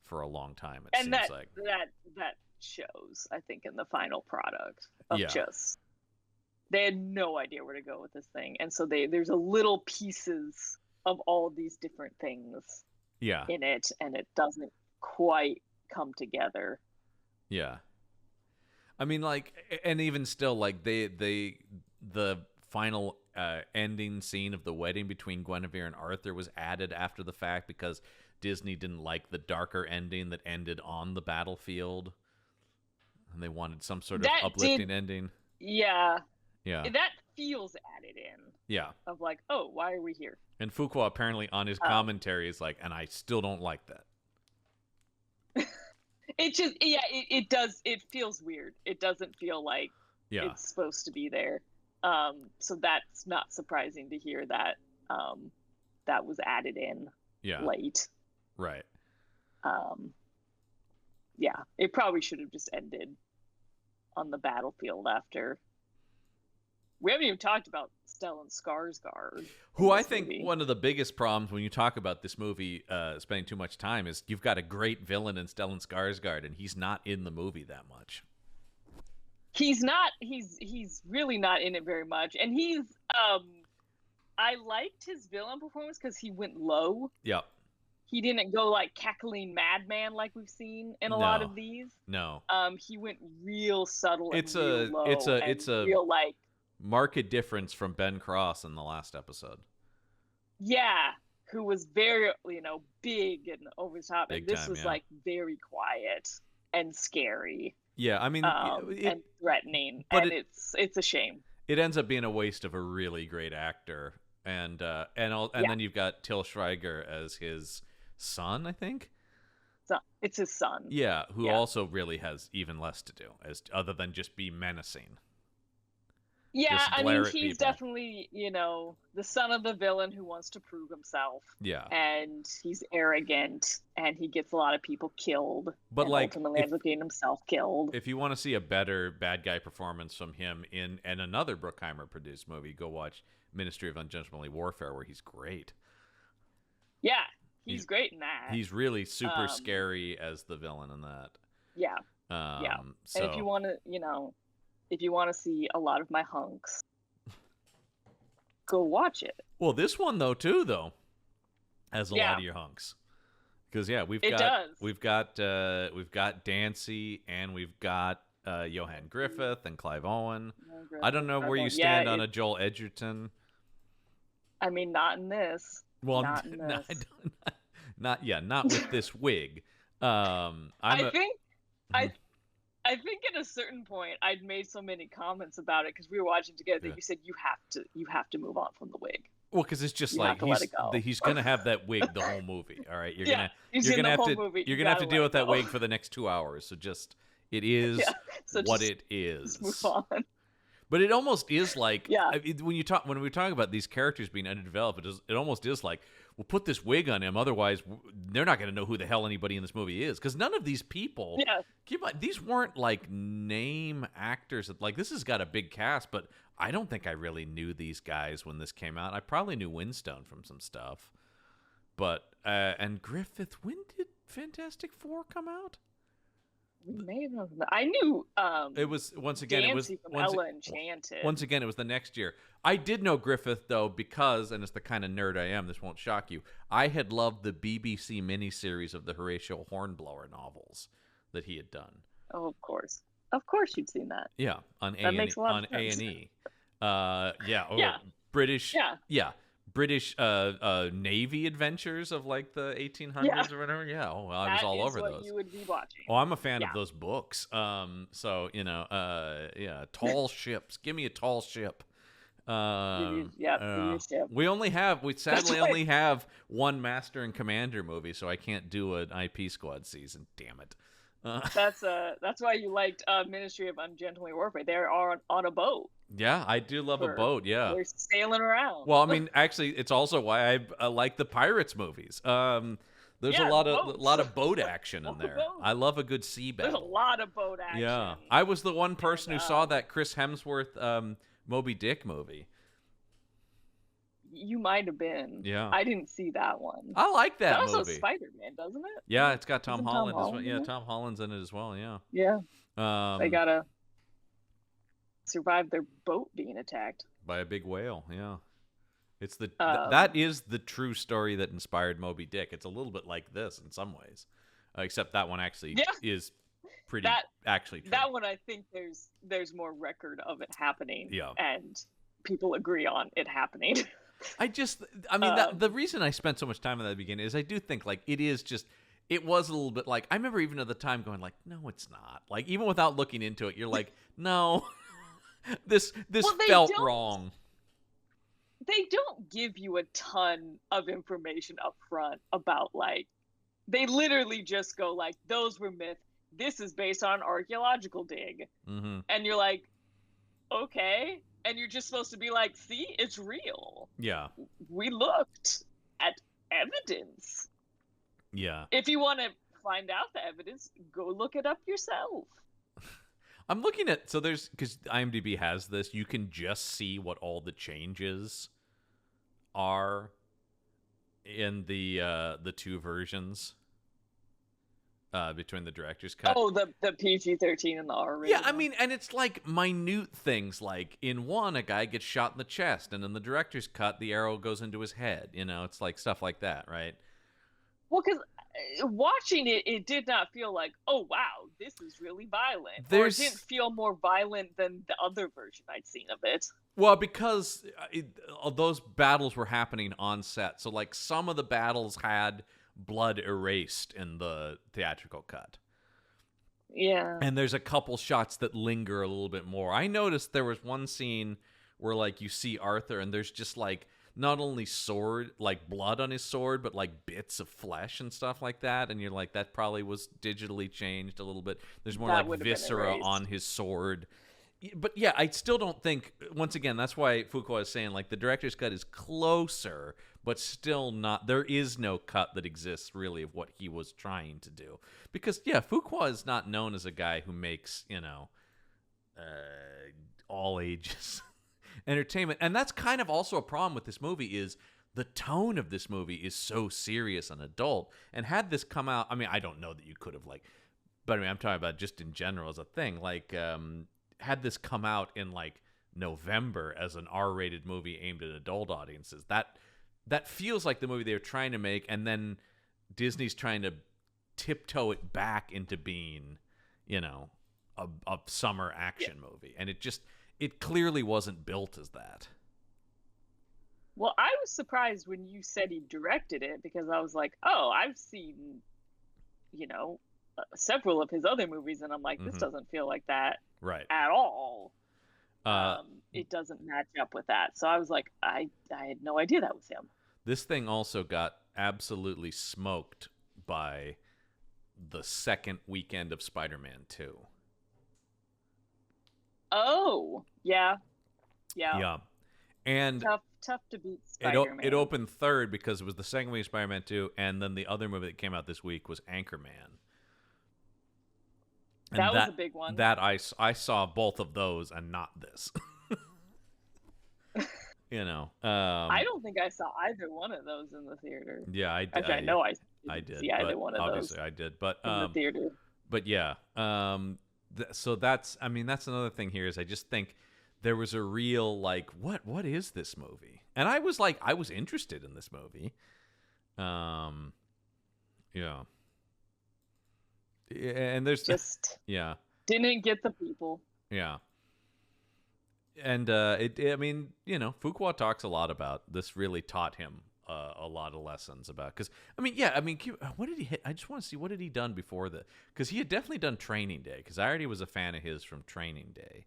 for a long time. It seems like that shows, I think, in the final product of just they had no idea where to go with this thing, and so there's a little pieces of all of these different things in it, and it doesn't quite come together. Yeah, I mean, like, and even still, like the final ending scene of the wedding between Guinevere and Arthur was added after the fact because Disney didn't like the darker ending that ended on the battlefield, and they wanted some sort of uplifting ending. Yeah. Yeah. That feels added in. Yeah. Of like, oh, why are we here? And Fuqua apparently on his commentary is like, and I still don't like that. It just, yeah, it does. It feels weird. It doesn't feel like it's supposed to be there. So that's not surprising to hear that that was added in late. Right. Yeah, it probably should have just ended on the battlefield after. We haven't even talked about Stellan Skarsgård. Who I think one of the biggest problems when you talk about this movie spending too much time is you've got a great villain in Stellan Skarsgård, and he's not in the movie that much. He's not. He's really not in it very much, and he's. I liked his villain performance because he went low. Yep. He didn't go like cackling madman like we've seen in a lot of these. No. He went real subtle. It's and real low it's a real like marked difference from Ben Cross in the last episode. Yeah, who was very big and over the top, Big and this time, was like very quiet and scary. Yeah, I mean, and threatening, but and it's a shame. It ends up being a waste of a really great actor, and then you've got Til Schweiger as his son, I think. So it's his son. Yeah, who also really has even less to do other than just be menacing. Yeah, I mean, he's people. definitely, the son of the villain who wants to prove himself. Yeah. And he's arrogant, and he gets a lot of people killed. But and ultimately ends up getting himself killed. If you want to see a better bad guy performance from him in another Bruckheimer produced movie, go watch Ministry of Ungentlemanly Warfare, where he's great. Yeah, he's great in that. He's really super scary as the villain in that. Yeah. Yeah. So, and if you want to, if you want to see a lot of my hunks, go watch it. Well, this one though has a lot of your hunks, because we've got Dancy, and we've got Johan Griffith and Clive Owen. I don't know where you stand on a Joel Edgerton. I mean, not in this. Well, not in this. Not with this wig. I think at a certain point I'd made so many comments about it because we were watching together. You said you have to move on from the wig. Well, because it's just like he's gonna have that wig the whole movie. All right, you're gonna have to deal with that wig for the next 2 hours. So just it is what it is. Just move on. But it almost is like when we talk about these characters being underdeveloped, it almost is like, we'll put this wig on him, otherwise they're not going to know who the hell anybody in this movie is, because none of these people, keep in mind, these weren't like name actors. Like, this has got a big cast, but I don't think I really knew these guys when this came out. I probably knew Winstone from some stuff, but and Griffith. When did Fantastic Four come out? I knew it was once again Dancy from Ella Enchanted. Once again, it was the next year. I did know Griffith though, because, and it's the kind of nerd I am, this won't shock you, I had loved the BBC miniseries of the Horatio Hornblower novels that he had done. Oh, of course you'd seen that. Yeah, on A&E. British Navy adventures of like the 1800s or whatever. Yeah, I was all over those. That is what you would be watching. Oh, I'm a fan of those books. So tall ships. Give me a tall ship. We sadly only have one Master and Commander movie, so I can't do an IP Squad season. Damn it. That's why you liked Ministry of Ungentlemanly Warfare. They're on a boat. Yeah, I do love a boat. Yeah, they're sailing around. Well, I mean, actually, it's also why I like the Pirates movies. There's a lot of boat action in there. I love a good sea battle. There's a lot of boat action. Yeah, I was the one person who saw that Chris Hemsworth Moby Dick movie. You might have been. Yeah. I didn't see that one. I like that movie. It's also Spider-Man, doesn't it? Yeah, it's got Tom Holland as well. Yeah, Tom Holland's in it as well. Yeah. Yeah. They gotta survive their boat being attacked by a big whale. Yeah. It's that is the true story that inspired Moby Dick. It's a little bit like this in some ways, except that one actually is pretty actually true. That one, I think there's more record of it happening. Yeah. And people agree on it happening. The reason I spent so much time in that beginning is I do think like it was a little bit like, I remember even at the time going like, no, it's not. Like, even without looking into it, you're like, no. This Well, they felt don't- wrong. They don't give you a ton of information up front about, like, they literally just go, like, those were myths. This is based on an archaeological dig. Mm-hmm. And you're like, okay. And you're just supposed to be like, see, it's real. Yeah. We looked at evidence. Yeah. If you want to find out the evidence, go look it up yourself. I'm looking at, so there's, because IMDb has this, you can just see what all the changes are in the two versions between the director's cut. Oh, the PG-13 and the R-rated. Yeah, I mean, and it's like minute things, like in one, a guy gets shot in the chest, and in the director's cut, the arrow goes into his head. You know, it's like stuff like that, right? Well, because watching it, it did not feel like, oh, wow, this is really violent. Or There's- it didn't feel more violent than the other version I'd seen of it. Well, because those battles were happening on set, so like some of the battles had blood erased in the theatrical cut. Yeah. And there's a couple shots that linger a little bit more. I noticed there was one scene where like you see Arthur and there's just like not only sword, like blood on his sword, but like bits of flesh and stuff like that. And you're like, that probably was digitally changed a little bit. There's more That like would've been viscera erased. on his sword. But yeah, I still don't think, once again, that's why Fuqua is saying like the director's cut is closer, but still not, there is no cut that exists really of what he was trying to do. Because yeah, Fuqua is not known as a guy who makes, you know, all ages entertainment. And that's kind of also a problem with this movie is the tone of this movie is so serious and adult. And had this come out, I mean, I don't know that you could have like, but I mean, I'm talking about just in general as a thing, like, had this come out in like November as an R-rated movie aimed at adult audiences, that feels like the movie they were trying to make, and then Disney's trying to tiptoe it back into being, you know, a summer action movie, and it clearly wasn't built as that. Well, I was surprised when you said he directed it because I was like, oh, I've seen, you know, several of his other movies, and I'm like, this doesn't feel like that Right. at all. Uh, It doesn't match up with that. So I was like, I had no idea that was him. This thing also got absolutely smoked by the second weekend of Spider-Man 2. Oh, yeah. Yeah. And Tough to beat Spider-Man. it opened third because it was the second week of Spider-Man 2, and then the other movie that came out this week was Anchorman. And that was a big one. That I saw both of those and not this. You know. I don't think I saw either one of those in the theater. Yeah, I did. Actually, I know I did. didn't see either one of obviously those I did. But in the theater. But yeah. So that's, I mean, that's another thing here is I just think there was a real like, what is this movie? And I was like, I was interested in this movie. Yeah. And there's Just yeah. didn't get the people. Yeah. And I mean, you know, Fuqua talks a lot about this. Really taught him a lot of lessons about, because I mean, yeah, I mean, what did he hit? I just want to see what had he done before the, because he had definitely done Training Day, because I already was a fan of his from Training Day,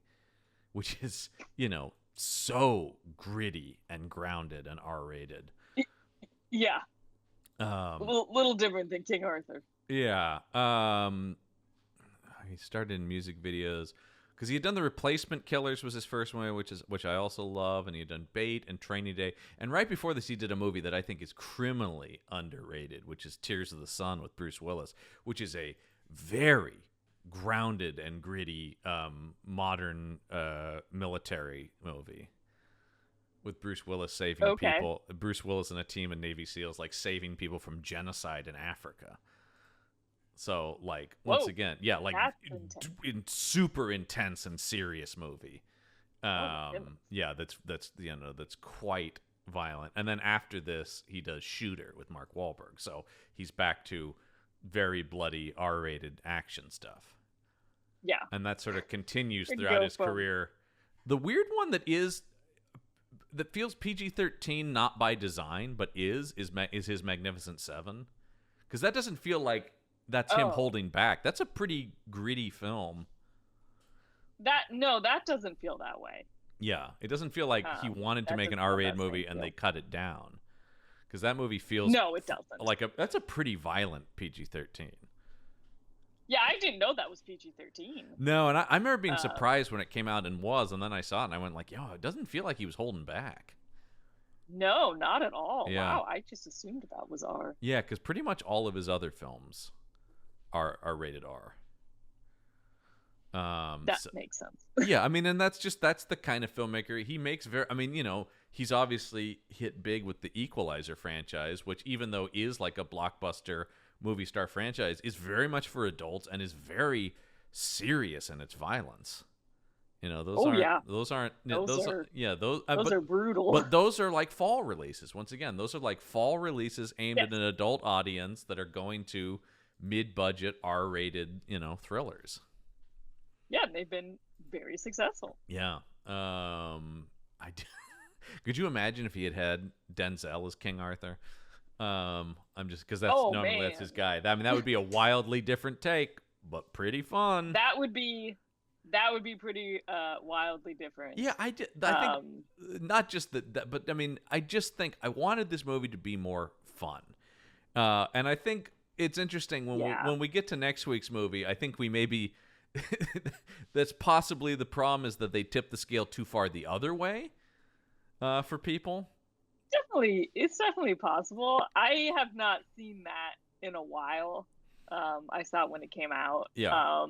which is, you know, so gritty and grounded and R-rated. Yeah. Little different than King Arthur. Yeah. He started in music videos because he had done The Replacement Killers was his first one, which I also love, and he had done Bait and Training Day. And right before this, he did a movie that I think is criminally underrated, which is Tears of the Sun with Bruce Willis, which is a very grounded and gritty modern military movie with Bruce Willis saving people. Bruce Willis and a team of Navy SEALs like saving people from genocide in Africa. So, like, once again, yeah, like, super intense and serious movie. Yeah, that's you know, that's quite violent. And then after this, he does Shooter with Mark Wahlberg. So he's back to very bloody R-rated action stuff. Yeah. And that sort of continues throughout his career. The weird one that feels PG-13 not by design, but is his Magnificent Seven. Because that doesn't feel like that's him holding back. That's a pretty gritty film. that doesn't feel that way. Yeah, it doesn't feel like he wanted to that make an doesn't feel R-rated that same movie and feel. they cut it down. Because that movie feels No, it doesn't. like that's a pretty violent PG-13. Yeah, I didn't know that was PG-13. No, and I remember being surprised when it came out and then I saw it and I went like, yo, it doesn't feel like he was holding back. No, not at all. Yeah. Wow, I just assumed that was R. Yeah, because pretty much all of his other films are rated R. That makes sense. Yeah, I mean, and that's the kind of filmmaker he makes. He's obviously hit big with the Equalizer franchise, which even though is like a blockbuster movie star franchise, is very much for adults and is very serious in its violence. Those are brutal. But those are like fall releases. Once again, those are like fall releases aimed at an adult audience that are going to mid-budget R-rated, thrillers. Yeah, they've been very successful. Yeah. Could you imagine if he had Denzel as King Arthur? I'm just because that's his guy. That would be a wildly different take, but pretty fun. That would be pretty wildly different. Yeah, I think not just that, but I mean, I just think I wanted this movie to be more fun, and I think it's interesting when we get to next week's movie. I think we maybe that's possibly the problem is that they tip the scale too far the other way for people. It's definitely possible. I have not seen that in a while. I saw it when it came out. Yeah.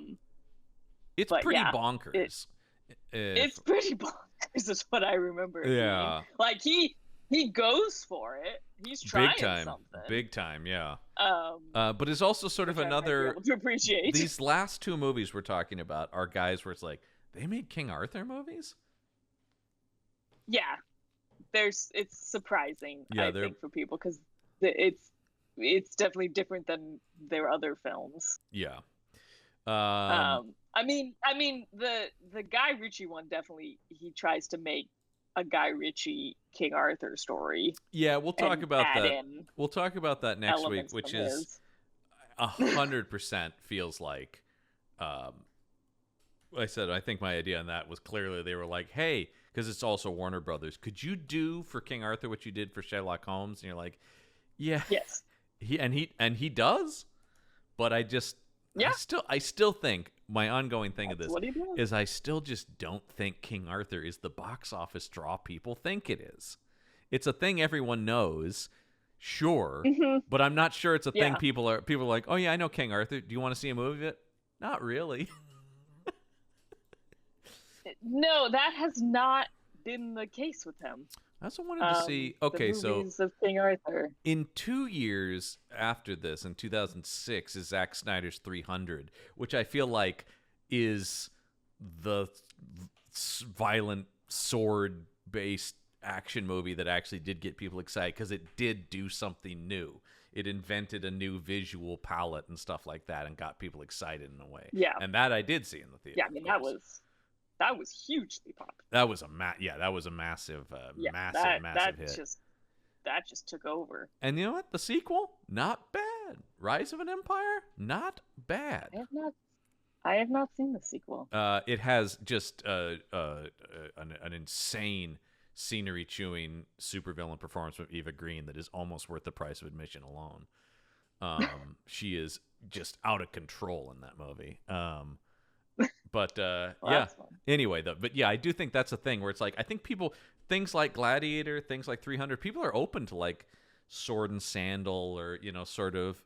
It's pretty bonkers. It's pretty bonkers is what I remember. Yeah. Like he goes for it. He's trying something. Big time, yeah. But it's also sort of another to appreciate. These last two movies we're talking about are guys where it's like, they made King Arthur movies? Yeah. It's surprising, I think, for people because it's definitely different than their other films. Yeah. I mean, the Guy Ritchie one definitely he tries to make a Guy Ritchie King Arthur story. Yeah, we'll talk about that. We'll talk about that next week, which is 100% feels like. I said I think my idea on that was clearly they were like, hey, because it's also Warner Brothers. Could you do for King Arthur what you did for Sherlock Holmes? And you're like, yeah, yes. He does, but I still think my ongoing thing of this is I still just don't think King Arthur is the box office draw people think it is. It's a thing everyone knows, sure, but I'm not sure it's a thing people are like, oh yeah, I know King Arthur. Do you want to see a movie of it? Not really. No, that has not been the case with him. I also wanted to see. Okay, the movies of King Arthur. In 2 years after this, in 2006, is Zack Snyder's 300, which I feel like is the violent sword-based action movie that actually did get people excited because it did do something new. It invented a new visual palette and stuff like that, and got people excited in a way. Yeah, and that I did see in the theater. Yeah, I mean that was hugely popular. That was a massive hit. That just took over. And you know what? The sequel, not bad. Rise of an Empire, not bad. I have not seen the sequel. It has just an insane scenery-chewing supervillain performance from Eva Green that is almost worth the price of admission alone. She is just out of control in that movie. But anyway, I do think that's a thing where it's like, I think things like Gladiator, things like 300, people are open to like sword and sandal or, sort of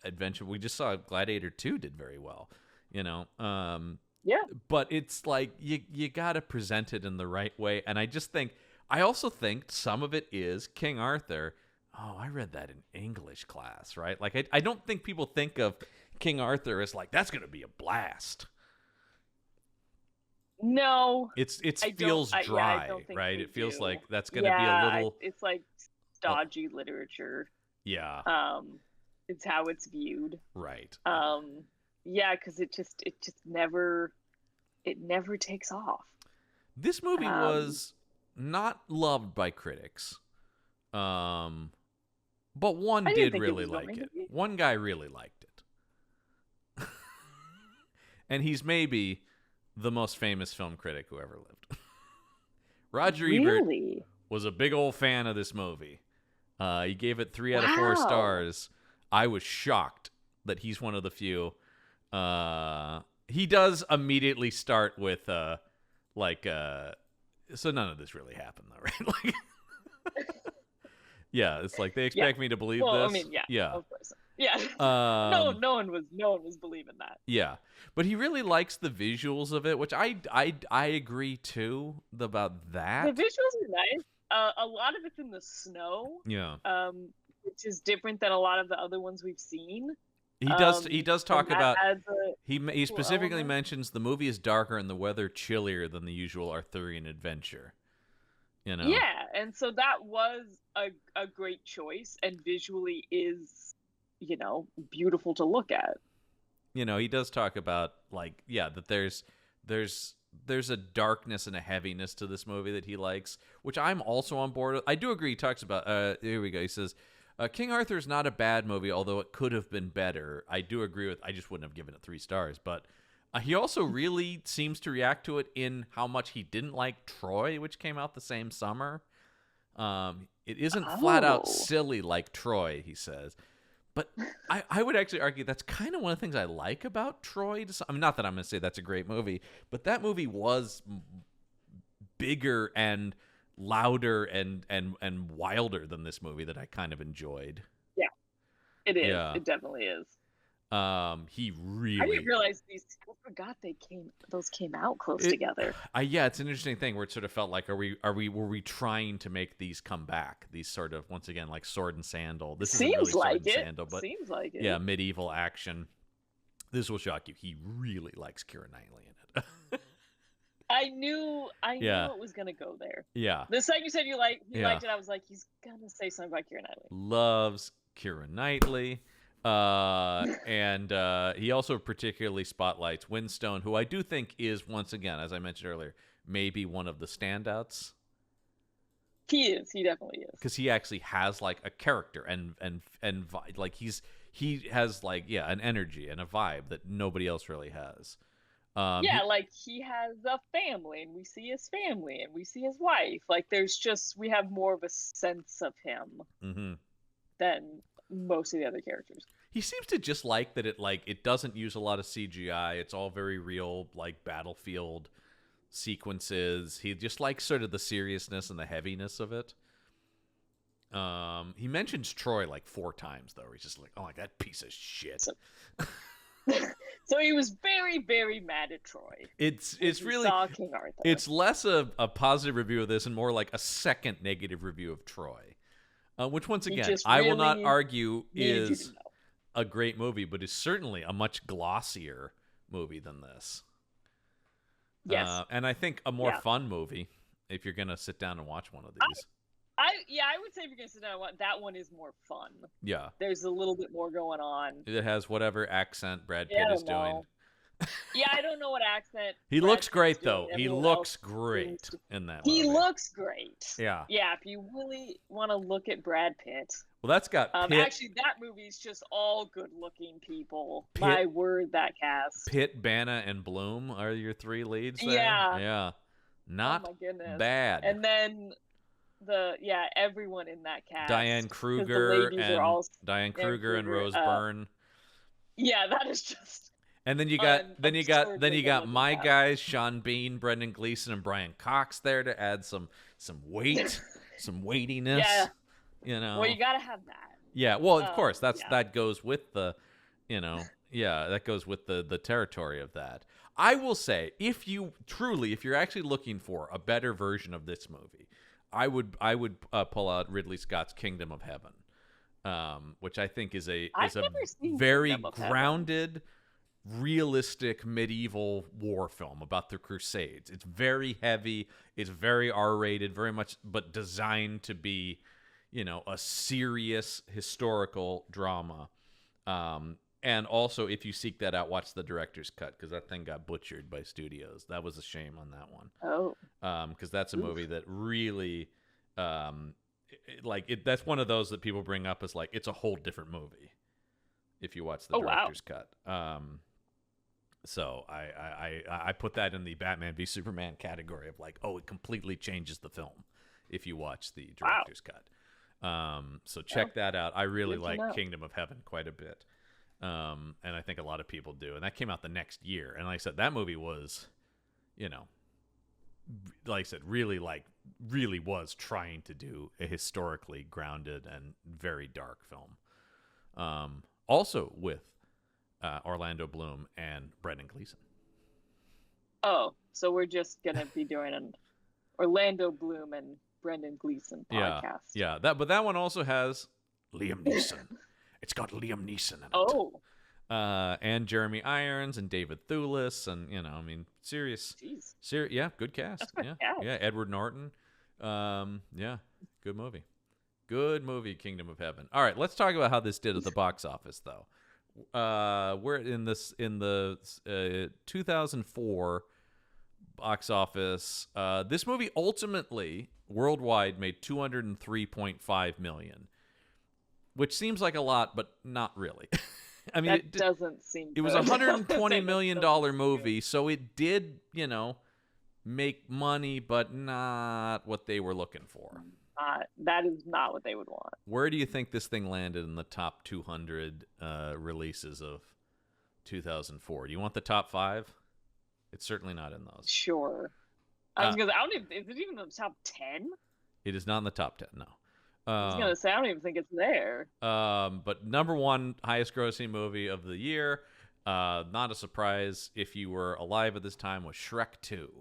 adventure. We just saw Gladiator 2 did very well, but it's like, you got to present it in the right way. And I also think some of it is King Arthur. Oh, I read that in English class, right? Like, I don't think people think of King Arthur as like, that's going to be a blast. No, it feels dry, right? It feels like that's going to be a little. It's like stodgy literature. Yeah. It's how it's viewed. Right. Yeah, because it just never takes off. This movie was not loved by critics, but one did really like it. One guy really liked it, and he's maybe the most famous film critic who ever lived. Roger Ebert Really? was a big old fan of this movie. He gave it 3 out of 4 Wow. stars. I was shocked that he's one of the few. He does immediately start with so none of this really happened though, right? Like, yeah, it's like they expect me to believe this. I mean, yeah, of course. Yeah. No one was believing that. Yeah, but he really likes the visuals of it, which I agree too about that. The visuals are nice. A lot of it's in the snow. Yeah. Which is different than a lot of the other ones we've seen. He does talk about he cool specifically element. mentions the movie is darker and the weather chillier than the usual Arthurian adventure. You know. Yeah, and so that was a great choice, and visually is, beautiful to look at. He does talk about that there's a darkness and a heaviness to this movie that he likes, which I'm also on board with. I do agree. He talks about here we go. He says King Arthur is not a bad movie, although it could have been better. I do agree with. I just wouldn't have given it 3 stars, but he also really seems to react to it in how much he didn't like Troy, which came out the same summer. It isn't flat out silly like Troy, he says. But I would actually argue that's kind of one of the things I like about Troy. I mean, not that I'm going to say that's a great movie, but that movie was bigger and louder and wilder than this movie that I kind of enjoyed. Yeah, it is. Yeah. It definitely is. He really. I didn't realize I forgot those came out close together. Yeah, it's an interesting thing where it sort of felt like were we trying to make these come back? These sort of, once again, like Sword and Sandal. This isn't really Sword and Sandal, but seems like it. Yeah, medieval action. This will shock you. He really likes Keira Knightley in it. I knew it was gonna go there. Yeah. The second you said you liked it, I was like, he's gonna say something about Keira Knightley. Loves Keira Knightley. And he also particularly spotlights Winstone, who I do think is, once again, as I mentioned earlier, maybe one of the standouts. He is. He definitely is. Because he actually has like a character and like he has like an energy and a vibe that nobody else really has. Like he has a family, and we see his family, and we see his wife. Like we have more of a sense of him than most of the other characters. He seems to just like that it doesn't use a lot of CGI. It's all very real, like battlefield sequences. He just likes sort of the seriousness and the heaviness of it. He mentions Troy like 4 times though. He's just like, oh, like that piece of shit. So he was very, very mad at Troy. It's really saw King Arthur. It's less a positive review of this and more like a second negative review of Troy. Which, once again, I will not argue is a great movie, but is certainly a much glossier movie than this. Yes. And I think a more fun movie if you're going to sit down and watch one of these. I would say if you're going to sit down and watch, that one is more fun. Yeah. There's a little bit more going on. It has whatever accent Brad Pitt is doing. Yeah, I don't know what accent. He looks great, though. He looks great in that movie. He looks great. Yeah. Yeah, if you really want to look at Brad Pitt. Well, that's got Pitt. Actually, that movie's just all good-looking people. Pitt, my word, that cast. Pitt, Bana, and Bloom are your 3 leads there? Yeah. Yeah. Not oh my goodness. bad. And then everyone in that cast. Diane Kruger and Rose Byrne. Yeah, that is just. And then you got my guys, Sean Bean, Brendan Gleeson, and Brian Cox there to add some weight, some weightiness. Yeah. You know. Well, you gotta have that. Yeah. Well, of course, that goes with the, that goes with the territory of that. I will say, if you're actually looking for a better version of this movie, I would pull out Ridley Scott's Kingdom of Heaven, which I think is a very grounded, realistic medieval war film about the Crusades. It's very heavy. It's very R-rated, very much, but designed to be, a serious historical drama. And also, if you seek that out, watch the director's cut, because that thing got butchered by studios. That was a shame on that one. Oh. Because that's a movie that really, that's one of those that people bring up as like, it's a whole different movie if you watch the director's cut. So I put that in the Batman v Superman category of like, oh, it completely changes the film if you watch the director's cut. So check that out. I really like Kingdom of Heaven quite a bit. And I think a lot of people do. And that came out the next year. And like I said, that movie was, you know, like I said, really was trying to do a historically grounded and very dark film. Also with Orlando Bloom and Brendan Gleeson. Oh, so we're just gonna be doing an Orlando Bloom and Brendan Gleeson podcast. Yeah. But that one also has Liam Neeson. It's got Liam Neeson in it. Oh. And Jeremy Irons and David Thewlis, and serious. Yeah, good cast. That's good cast. Yeah, Edward Norton. Yeah, good movie. Good movie, Kingdom of Heaven. All right, let's talk about how this did at the box office, though. We're in the 2004 box office. This movie ultimately worldwide made $203.5 million, which seems like a lot, but not really. I mean, it doesn't seem. It was a $120 million movie, so it did, make money, but not what they were looking for. That is not what they would want. Where do you think this thing landed in the top 200 releases of 2004? Do you want the top 5? It's certainly not in those. Sure. I was gonna. I don't even. Is it even in the top 10? It is not in the top 10. No. I was gonna say I don't even think it's there. But number 1 highest grossing movie of the year, not a surprise if you were alive at this time, was Shrek 2.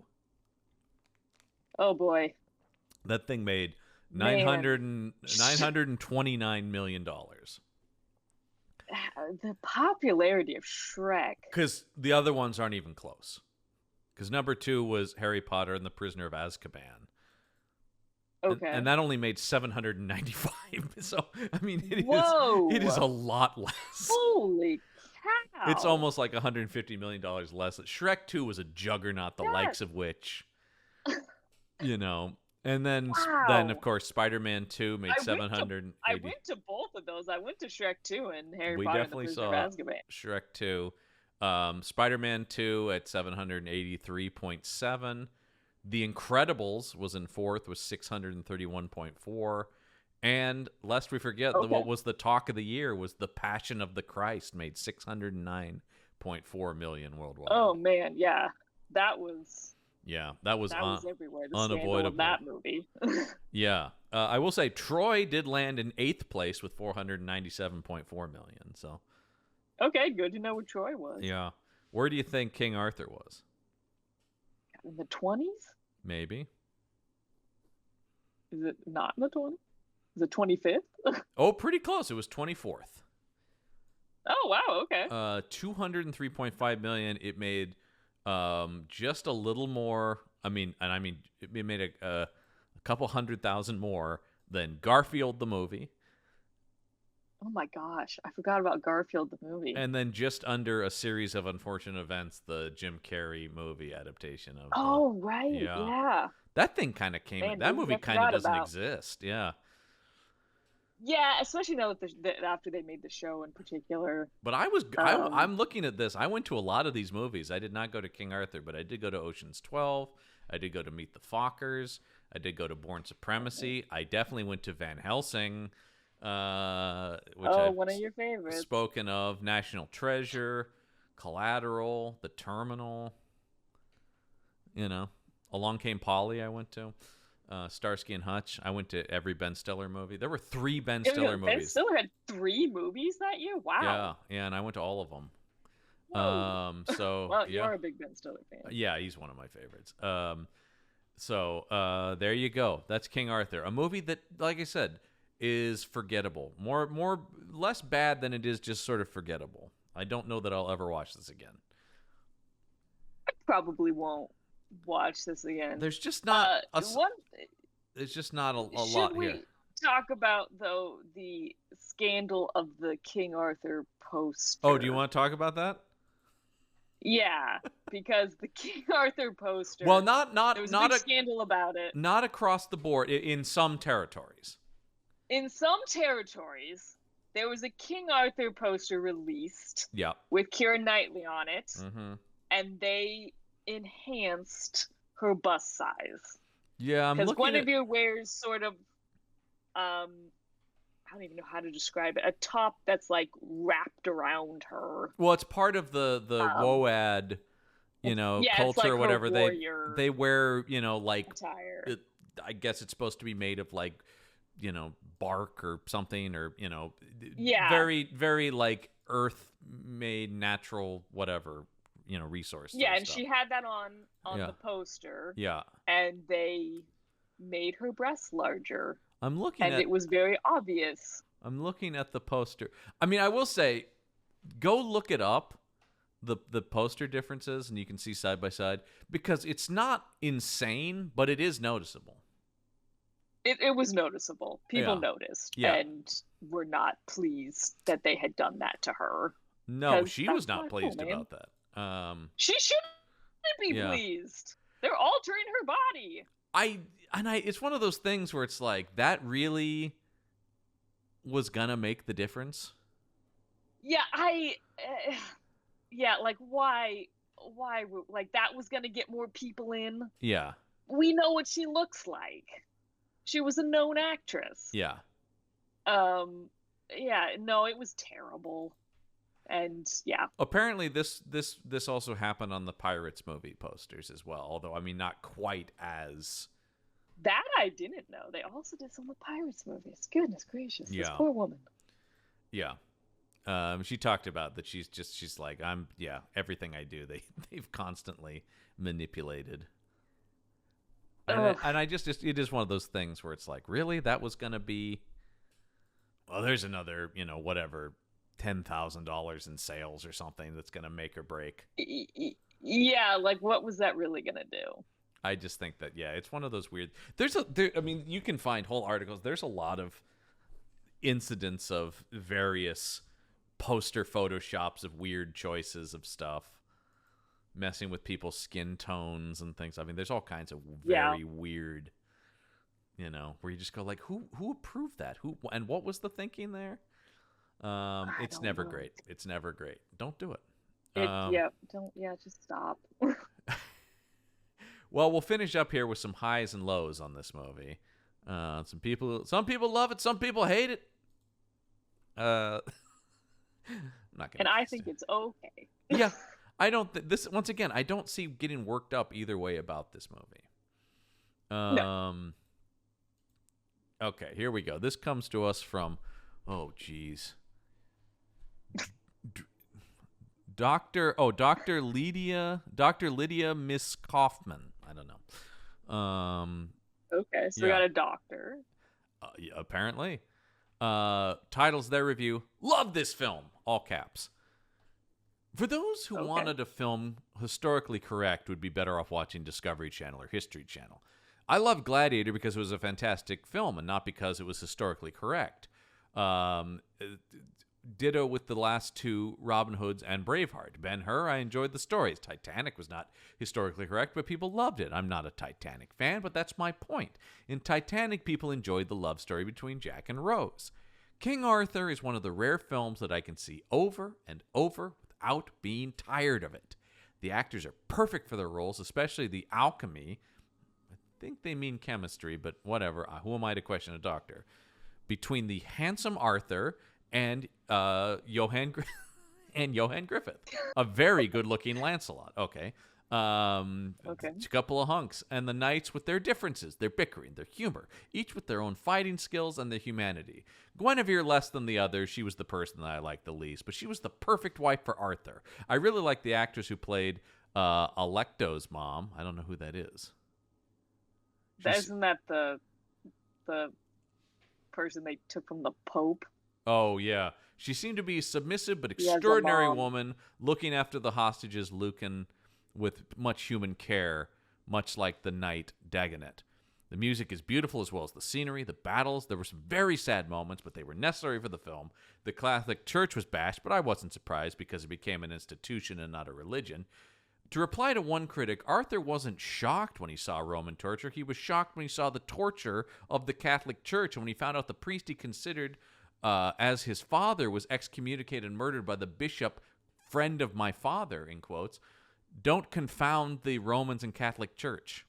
Oh boy. That thing made $929 million. The popularity of Shrek. Because the other ones aren't even close. Because number 2 was Harry Potter and the Prisoner of Azkaban. Okay. And that only made $795. So, I mean, it is a lot less. Holy cow. It's almost like $150 million less. Shrek 2 was a juggernaut, the likes of which, And then, of course, Spider-Man 2 made $780. I went to both of those. I went to Shrek 2 and Harry Potter and the Prisoner of Azkaban. Shrek 2. Spider-Man 2 at $783.7. The Incredibles was in 4th with $631.4. And lest we forget, what was the talk of the year was The Passion of the Christ, made $609.4 million worldwide. Oh, man, yeah. That was... Yeah, that was everywhere. The unavoidable. Of that movie. Yeah, I will say Troy did land in 8th place with $497.4 million. So, okay, good to know what Troy was. Yeah, where do you think King Arthur was? In the 20s? Maybe. Is it not in the 20s? Is it 25th? Oh, pretty close. It was 24th. Oh wow, okay. $203.5 million. It made. Just a little more. It made a couple 100,000 more than Garfield the movie. Oh my gosh, I forgot about Garfield the movie. And then just under A Series of Unfortunate Events, the Jim Carrey movie adaptation of. Oh right, yeah. That thing kind of came. Man, that movie kind of doesn't exist. Yeah. Yeah, especially now that after they made the show in particular. But I'm looking at this. I went to a lot of these movies. I did not go to King Arthur, but I did go to Ocean's 12. I did go to Meet the Fockers. I did go to Bourne Supremacy. I definitely went to Van Helsing, which one of your favorites. Spoken of. National Treasure, Collateral, The Terminal. Along Came Polly I went to. Starsky and Hutch. I went to every Ben Stiller movie. There were 3 Ben Stiller movies. Ben Stiller had 3 movies that year? Wow. Yeah, and I went to all of them. Well, you're a big Ben Stiller fan. Yeah, he's one of my favorites. There you go. That's King Arthur, a movie that, like I said, is forgettable. Less bad than it is just sort of forgettable. I don't know that I'll ever watch this again. I probably won't watch this again. There's just not there's just not a lot here. Should we talk about though the scandal of the King Arthur poster? Oh, do you want to talk about that? Yeah, because the King Arthur poster. Well, there was a big scandal about it. Not across the board. In some territories. In some territories, there was a King Arthur poster released. Yeah. With Keira Knightley on it. Mm-hmm. and they enhanced her bust size. Yeah, I'm Because looking at. Guinevere wears sort of, I don't even know how to describe it, a top that's like wrapped around her. Well, it's part of the Um, WOAD, yeah, it's culture like or her whatever. warrior They wear, like attire. I guess it's supposed to be made of like, bark or something, or Yeah, very very like earth made natural whatever, resource. yeah, Sort of and stuff. she had that on Yeah. the poster, Yeah, and they made her breasts larger, I'm looking and at it was very obvious. I'm looking at the poster. I mean, I will say, go look it up, the poster differences, and you can see side by side, because it's not insane, but it is noticeable. It was noticeable. People Yeah. noticed, Yeah. and were not pleased that they had done that to her. No, 'Cause she that's was not not cool, pleased man. about that. She shouldn't be Yeah. pleased. They're altering her body. It's one of those things where it's like, that really was gonna make the difference. Yeah, yeah, like why, like that was gonna get more people in. Yeah. We know what she looks like. She was a known actress. Yeah. Yeah, no, it was terrible. And yeah, Apparently, this also happened on the Pirates movie posters as well. Although, I mean, not quite as. that I didn't know. They also did some of the Pirates movies. Goodness gracious, this Yeah. poor woman. Yeah. She talked about that. She's like, everything I do, they've constantly manipulated. And I just it is one of those things where it's like, really, that was gonna be. Well, there's another, whatever, $10,000 in sales or something that's gonna make or break. Yeah, like what was that really gonna do? I just think that, yeah, it's one of those weird. I mean, you can find whole articles. There's a lot of incidents of various poster photoshops of weird choices of stuff, messing with people's skin tones and things. I mean, there's all kinds of very weird, where you just go like, who approved that? Who, and what was the thinking there? It's never great. It's never great. Don't do it. Just stop. Well, we'll finish up here with some highs and lows on this movie. Some people love it, some people hate it. I'm not gonna. And I think it's okay. Yeah, I don't. This once again, I don't see getting worked up either way about this movie. No. Okay, here we go. This comes to us from, geez, Dr. Lydia Miss Kaufman. I don't know. Okay, so we got a doctor. Apparently. Titles their review: Love this film, all caps. For those who wanted a film historically correct, would be better off watching Discovery Channel or History Channel. I love Gladiator because it was a fantastic film and not because it was historically correct. Ditto with the last two, Robin Hood's and Braveheart. Ben-Hur, I enjoyed the stories. Titanic was not historically correct, but people loved it. I'm not a Titanic fan, but that's my point. In Titanic, people enjoyed the love story between Jack and Rose. King Arthur is one of the rare films that I can see over and over without being tired of it. The actors are perfect for their roles, especially the alchemy. I think they mean chemistry, but whatever. Who am I to question a doctor? Between the handsome Arthur and Johann Griffith, a very good-looking Lancelot. Okay. A couple of hunks, and the knights with their differences, their bickering, their humor, each with their own fighting skills and their humanity. Guinevere less than the others. She was the person that I liked the least, but she was the perfect wife for Arthur. I really like the actress who played Alecto's mom. I don't know who that is. Isn't that the person they took from the Pope? Oh, yeah. She seemed to be a submissive but extraordinary woman, looking after the hostages Lucan with much human care, much like the knight Dagonet. The music is beautiful as well as the scenery, the battles. There were some very sad moments, but they were necessary for the film. The Catholic Church was bashed, but I wasn't surprised because it became an institution and not a religion. To reply to one critic, Arthur wasn't shocked when he saw Roman torture. He was shocked when he saw the torture of the Catholic Church and when he found out the priest he considered as his father was excommunicated and murdered by the bishop, friend of my father, in quotes. don't confound the Romans and Catholic Church.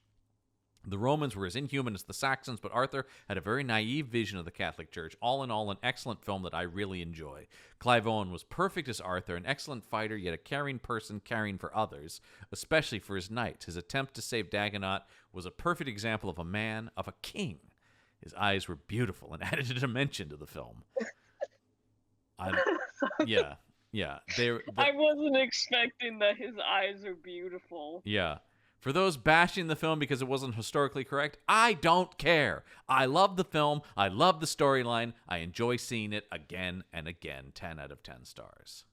The Romans were as inhuman as the Saxons, but Arthur had a very naive vision of the Catholic Church. All in all, an excellent film that I really enjoy. Clive Owen was perfect as Arthur, an excellent fighter, yet a caring person caring for others, especially for his knights. His attempt to save Dagonet was a perfect example of a man, of a king. His eyes were beautiful and added a dimension to the film. Yeah. I wasn't expecting that his eyes are beautiful. Yeah. For those bashing the film because it wasn't historically correct, I don't care. I love the film. I love the storyline. I enjoy seeing it again and again. 10 out of 10 stars.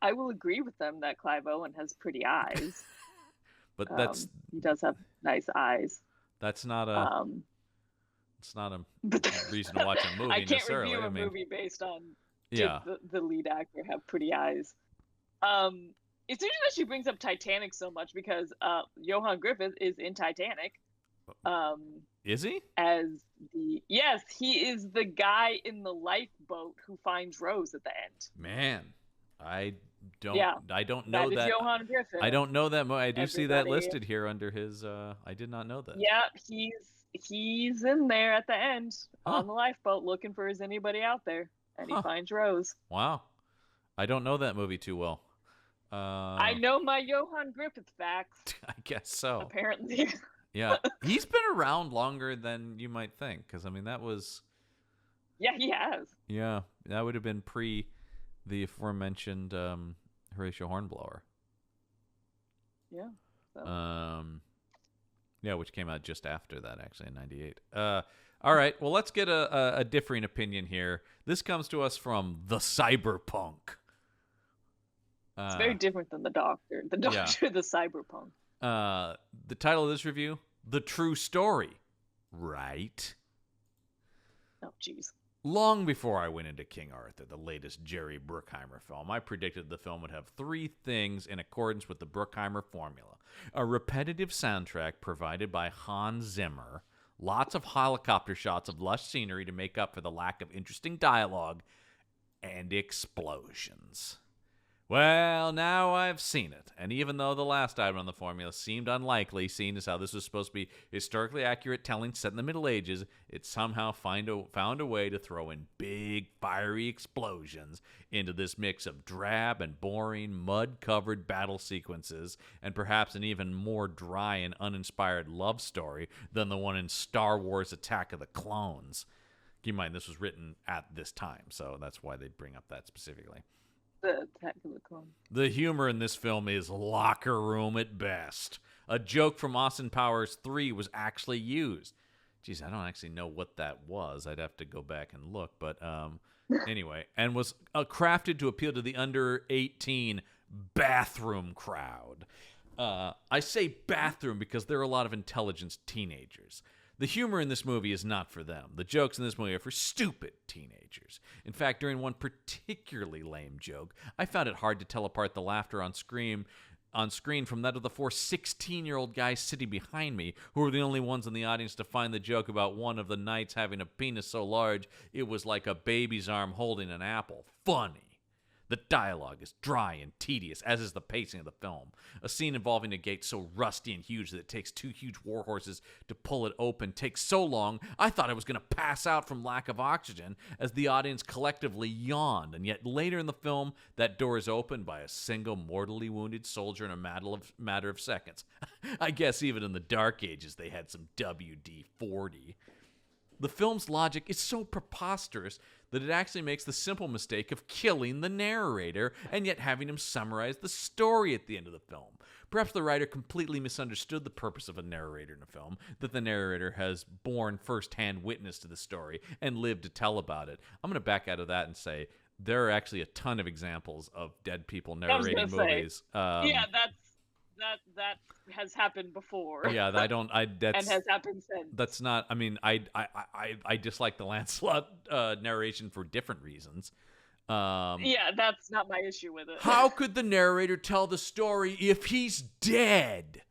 I will agree with them that Clive Owen has pretty eyes. But he does have nice eyes. That's not a it's not a reason to watch a movie I can't necessarily. review a movie based on did yeah. the lead actor have pretty eyes. It's interesting that she brings up Titanic so much because Johan Griffith is in Titanic. Is he? Yes, he is the guy in the lifeboat who finds Rose at the end. Man, I don't know that. Is Johan Griffith. I don't know that. I do see that listed here under his. I did not know that. Yeah, he's in there at the end on the lifeboat looking for is anybody out there, and he finds Rose. Wow, I don't know that movie too well. I know my Johan Griffith facts. I guess so. Apparently. Yeah, he's been around longer than you might think, because I mean that was. Yeah, he has. Yeah, that would have been pre the aforementioned Horatio Hornblower. Yeah. So. Yeah, which came out just after that, actually, in '98. All right, well, let's get a differing opinion here. This comes to us from the Cyberpunk. It's very different than the Doctor. The Doctor, the Cyberpunk. The title of this review, The True Story. Right? Oh, jeez. Long before I went into King Arthur, the latest Jerry Bruckheimer film, I predicted the film would have three things in accordance with the Bruckheimer formula. A repetitive soundtrack provided by Hans Zimmer, lots of helicopter shots of lush scenery to make up for the lack of interesting dialogue, and explosions. Well, now I've seen it, and even though the last item on the formula seemed unlikely, seeing as how this was supposed to be historically accurate telling set in the Middle Ages, it somehow found a way to throw in big, fiery explosions into this mix of drab and boring, mud-covered battle sequences, and perhaps an even more dry and uninspired love story than the one in Star Wars Attack of the Clones. Keep in mind, this was written at this time, so that's why they bring up that specifically. The Attack of the Clones. The humor in this film is locker room at best. A joke from Austin Powers 3 was actually used. Geez, I don't actually know what that was. I'd have to go back and look. But anyway, and was crafted to appeal to the under 18 bathroom crowd. I say bathroom because there are a lot of intelligent teenagers. The humor in this movie is not for them. The jokes in this movie are for stupid teenagers. In fact, during one particularly lame joke, I found it hard to tell apart the laughter on screen from that of the four 16-year-old guys sitting behind me, who were the only ones in the audience to find the joke about one of the knights having a penis so large it was like a baby's arm holding an apple funny. The dialogue is dry and tedious, as is the pacing of the film. A scene involving a gate so rusty and huge that it takes two huge war horses to pull it open takes so long, I thought I was going to pass out from lack of oxygen as the audience collectively yawned. And yet later in the film, that door is opened by a single mortally wounded soldier in a matter of seconds. I guess even in the Dark Ages, they had some WD-40. The film's logic is so preposterous that it actually makes the simple mistake of killing the narrator and yet having him summarize the story at the end of the film. Perhaps the writer completely misunderstood the purpose of a narrator in a film, that the narrator has borne first-hand witness to the story and lived to tell about it. I'm going to back out of that and say there are actually a ton of examples of dead people narrating movies. That has happened before. Yeah, that's and has happened since. That's not. I mean, I dislike the Lancelot narration for different reasons. Yeah, that's not my issue with it. How could the narrator tell the story if he's dead?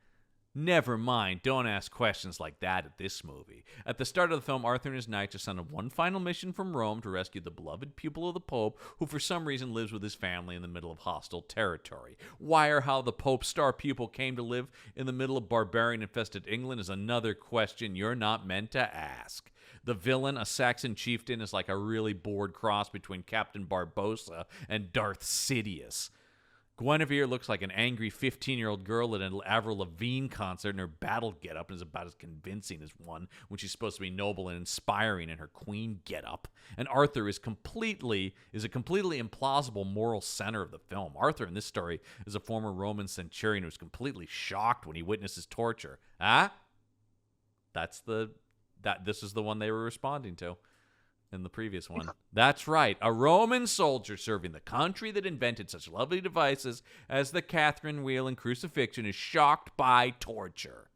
Never mind, don't ask questions like that at this movie. At the start of the film, Arthur and his knights are sent on one final mission from Rome to rescue the beloved pupil of the Pope, who for some reason lives with his family in the middle of hostile territory. Why or how the Pope's star pupil came to live in the middle of barbarian-infested England is another question you're not meant to ask. The villain, a Saxon chieftain, is like a really bored cross between Captain Barbossa and Darth Sidious. Guinevere looks like an angry 15-year-old girl at an Avril Lavigne concert in her battle getup and is about as convincing as one when she's supposed to be noble and inspiring in her queen getup. And Arthur is a completely implausible moral center of the film. Arthur in this story is a former Roman centurion who's completely shocked when he witnesses torture. This is the one they were responding to in the previous one. That's right. A Roman soldier serving the country that invented such lovely devices as the Catherine wheel and crucifixion is shocked by torture.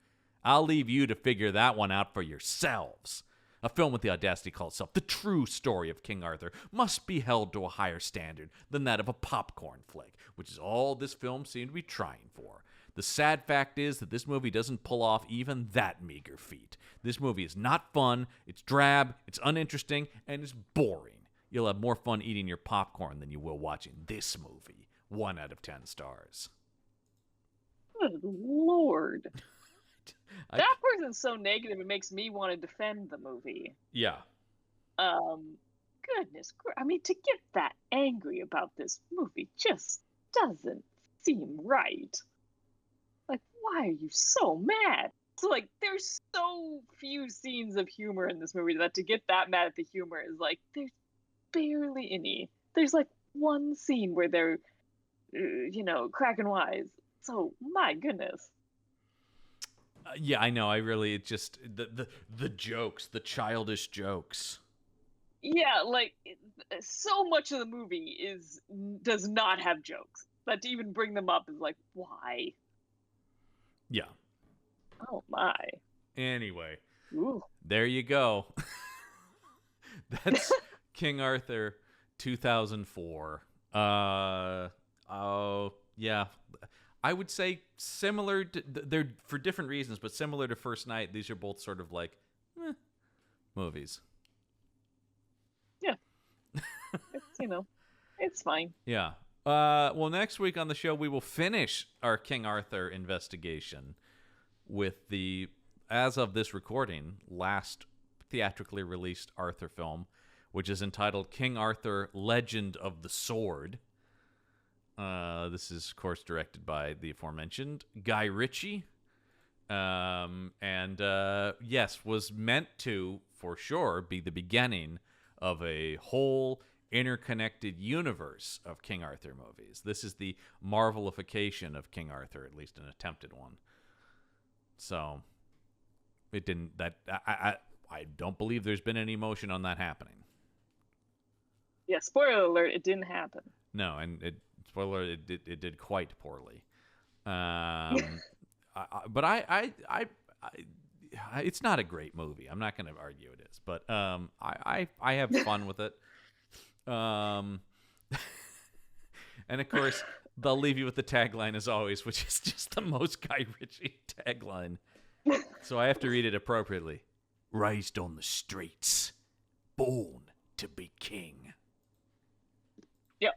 I'll leave you to figure that one out for yourselves. A film with the audacity to call itself The True Story of King Arthur must be held to a higher standard than that of a popcorn flick, which is all this film seemed to be trying for. The sad fact is that this movie doesn't pull off even that meager feat. This movie is not fun, it's drab, it's uninteresting, and it's boring. You'll have more fun eating your popcorn than you will watching this movie. 1 out of 10 stars. Good Lord. That person's so negative, it makes me want to defend the movie. Yeah. Goodness, I mean, to get that angry about this movie just doesn't seem right. Like, why are you so mad? So, like, there's so few scenes of humor in this movie that to get that mad at the humor is like, there's barely any. There's like one scene where they're, cracking wise. So, my goodness. Yeah, I know. It just the jokes, the childish jokes. Yeah, like so much of the movie does not have jokes. But to even bring them up is like, why? Yeah. Oh my. Anyway, ooh. There you go. That's King Arthur 2004. Oh yeah. I would say similar to, they're for different reasons, but similar to First Night, these are both sort of like movies. Yeah. It's fine. Yeah. Well, next week on the show, we will finish our King Arthur investigation with the, as of this recording, last theatrically released Arthur film, which is entitled King Arthur, Legend of the Sword. This is, of course, directed by the aforementioned Guy Ritchie. Yes, was meant to, for sure, be the beginning of a whole interconnected universe of King Arthur movies. This is the Marvelification of King Arthur, at least an attempted one. So, it didn't, I don't believe there's been any motion on that happening. Yeah, spoiler alert, it didn't happen. No, and spoiler, it did quite poorly. But it's not a great movie. I'm not going to argue it is, but I have fun with it. And of course, they'll leave you with the tagline as always, which is just the most Guy Ritchie tagline. So I have to read it appropriately. Raised on the streets, born to be king. Yep.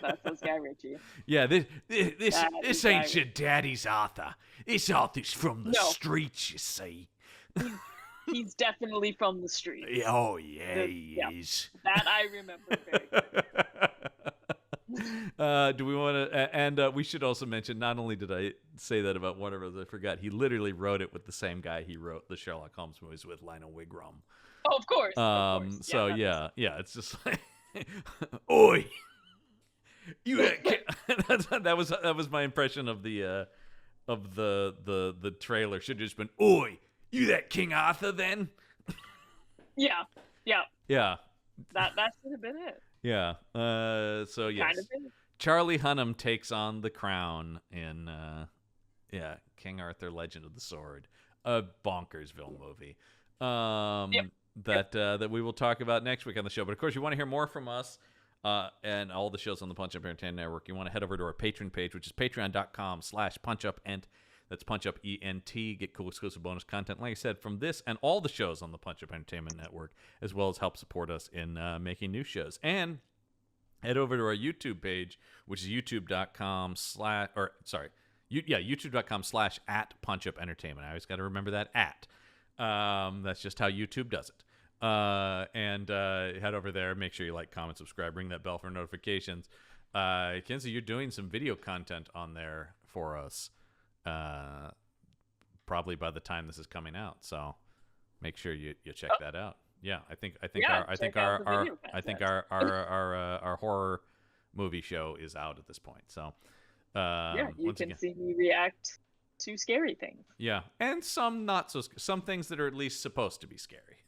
That's Guy Ritchie. Yeah, this ain't your daddy's Arthur. This Arthur's from the streets, you see. He's definitely from the streets. Oh, yeah, he is. That I remember very good. Do we want to... And we should also mention, not only did I say that about one of us, I forgot, he literally wrote it with the same guy he wrote the Sherlock Holmes movies with, Lionel Wigram. Oh, of course. So, yeah, it's just like... Oi! You that was my impression of the trailer. Should have just been, oi! You that King Arthur then? Yeah. Yeah. That should have been it. Yeah. So yes. Kind of been. Charlie Hunnam takes on the crown in King Arthur Legend of the Sword. A bonkersville movie. That we will talk about next week on the show. But of course, you want to hear more from us and all the shows on the Punch Up Entertainment Network. You want to head over to our Patreon page, which is patreon.com/punchup and That's Punch Up ENT. Get cool exclusive bonus content, like I said, from this and all the shows on the Punch Up Entertainment Network, as well as help support us in making new shows. And head over to our YouTube page, which is youtube.com/@punchupentertainment. I always got to remember that at. That's just how YouTube does it. And head over there. Make sure you like, comment, subscribe, ring that bell for notifications. Kinsey, you're doing some video content on there for us. Probably by the time this is coming out, so make sure you check that out. Yeah, I think our horror movie show is out at this point. So you can see me react to scary things. Yeah, and some not so some things that are at least supposed to be scary.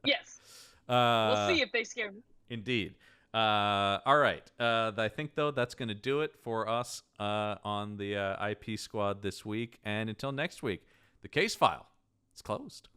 Yes. We'll see if they scare me. Indeed. All right. I think, though, that's going to do it for us on the IP Squad this week. And until next week, the case file is closed.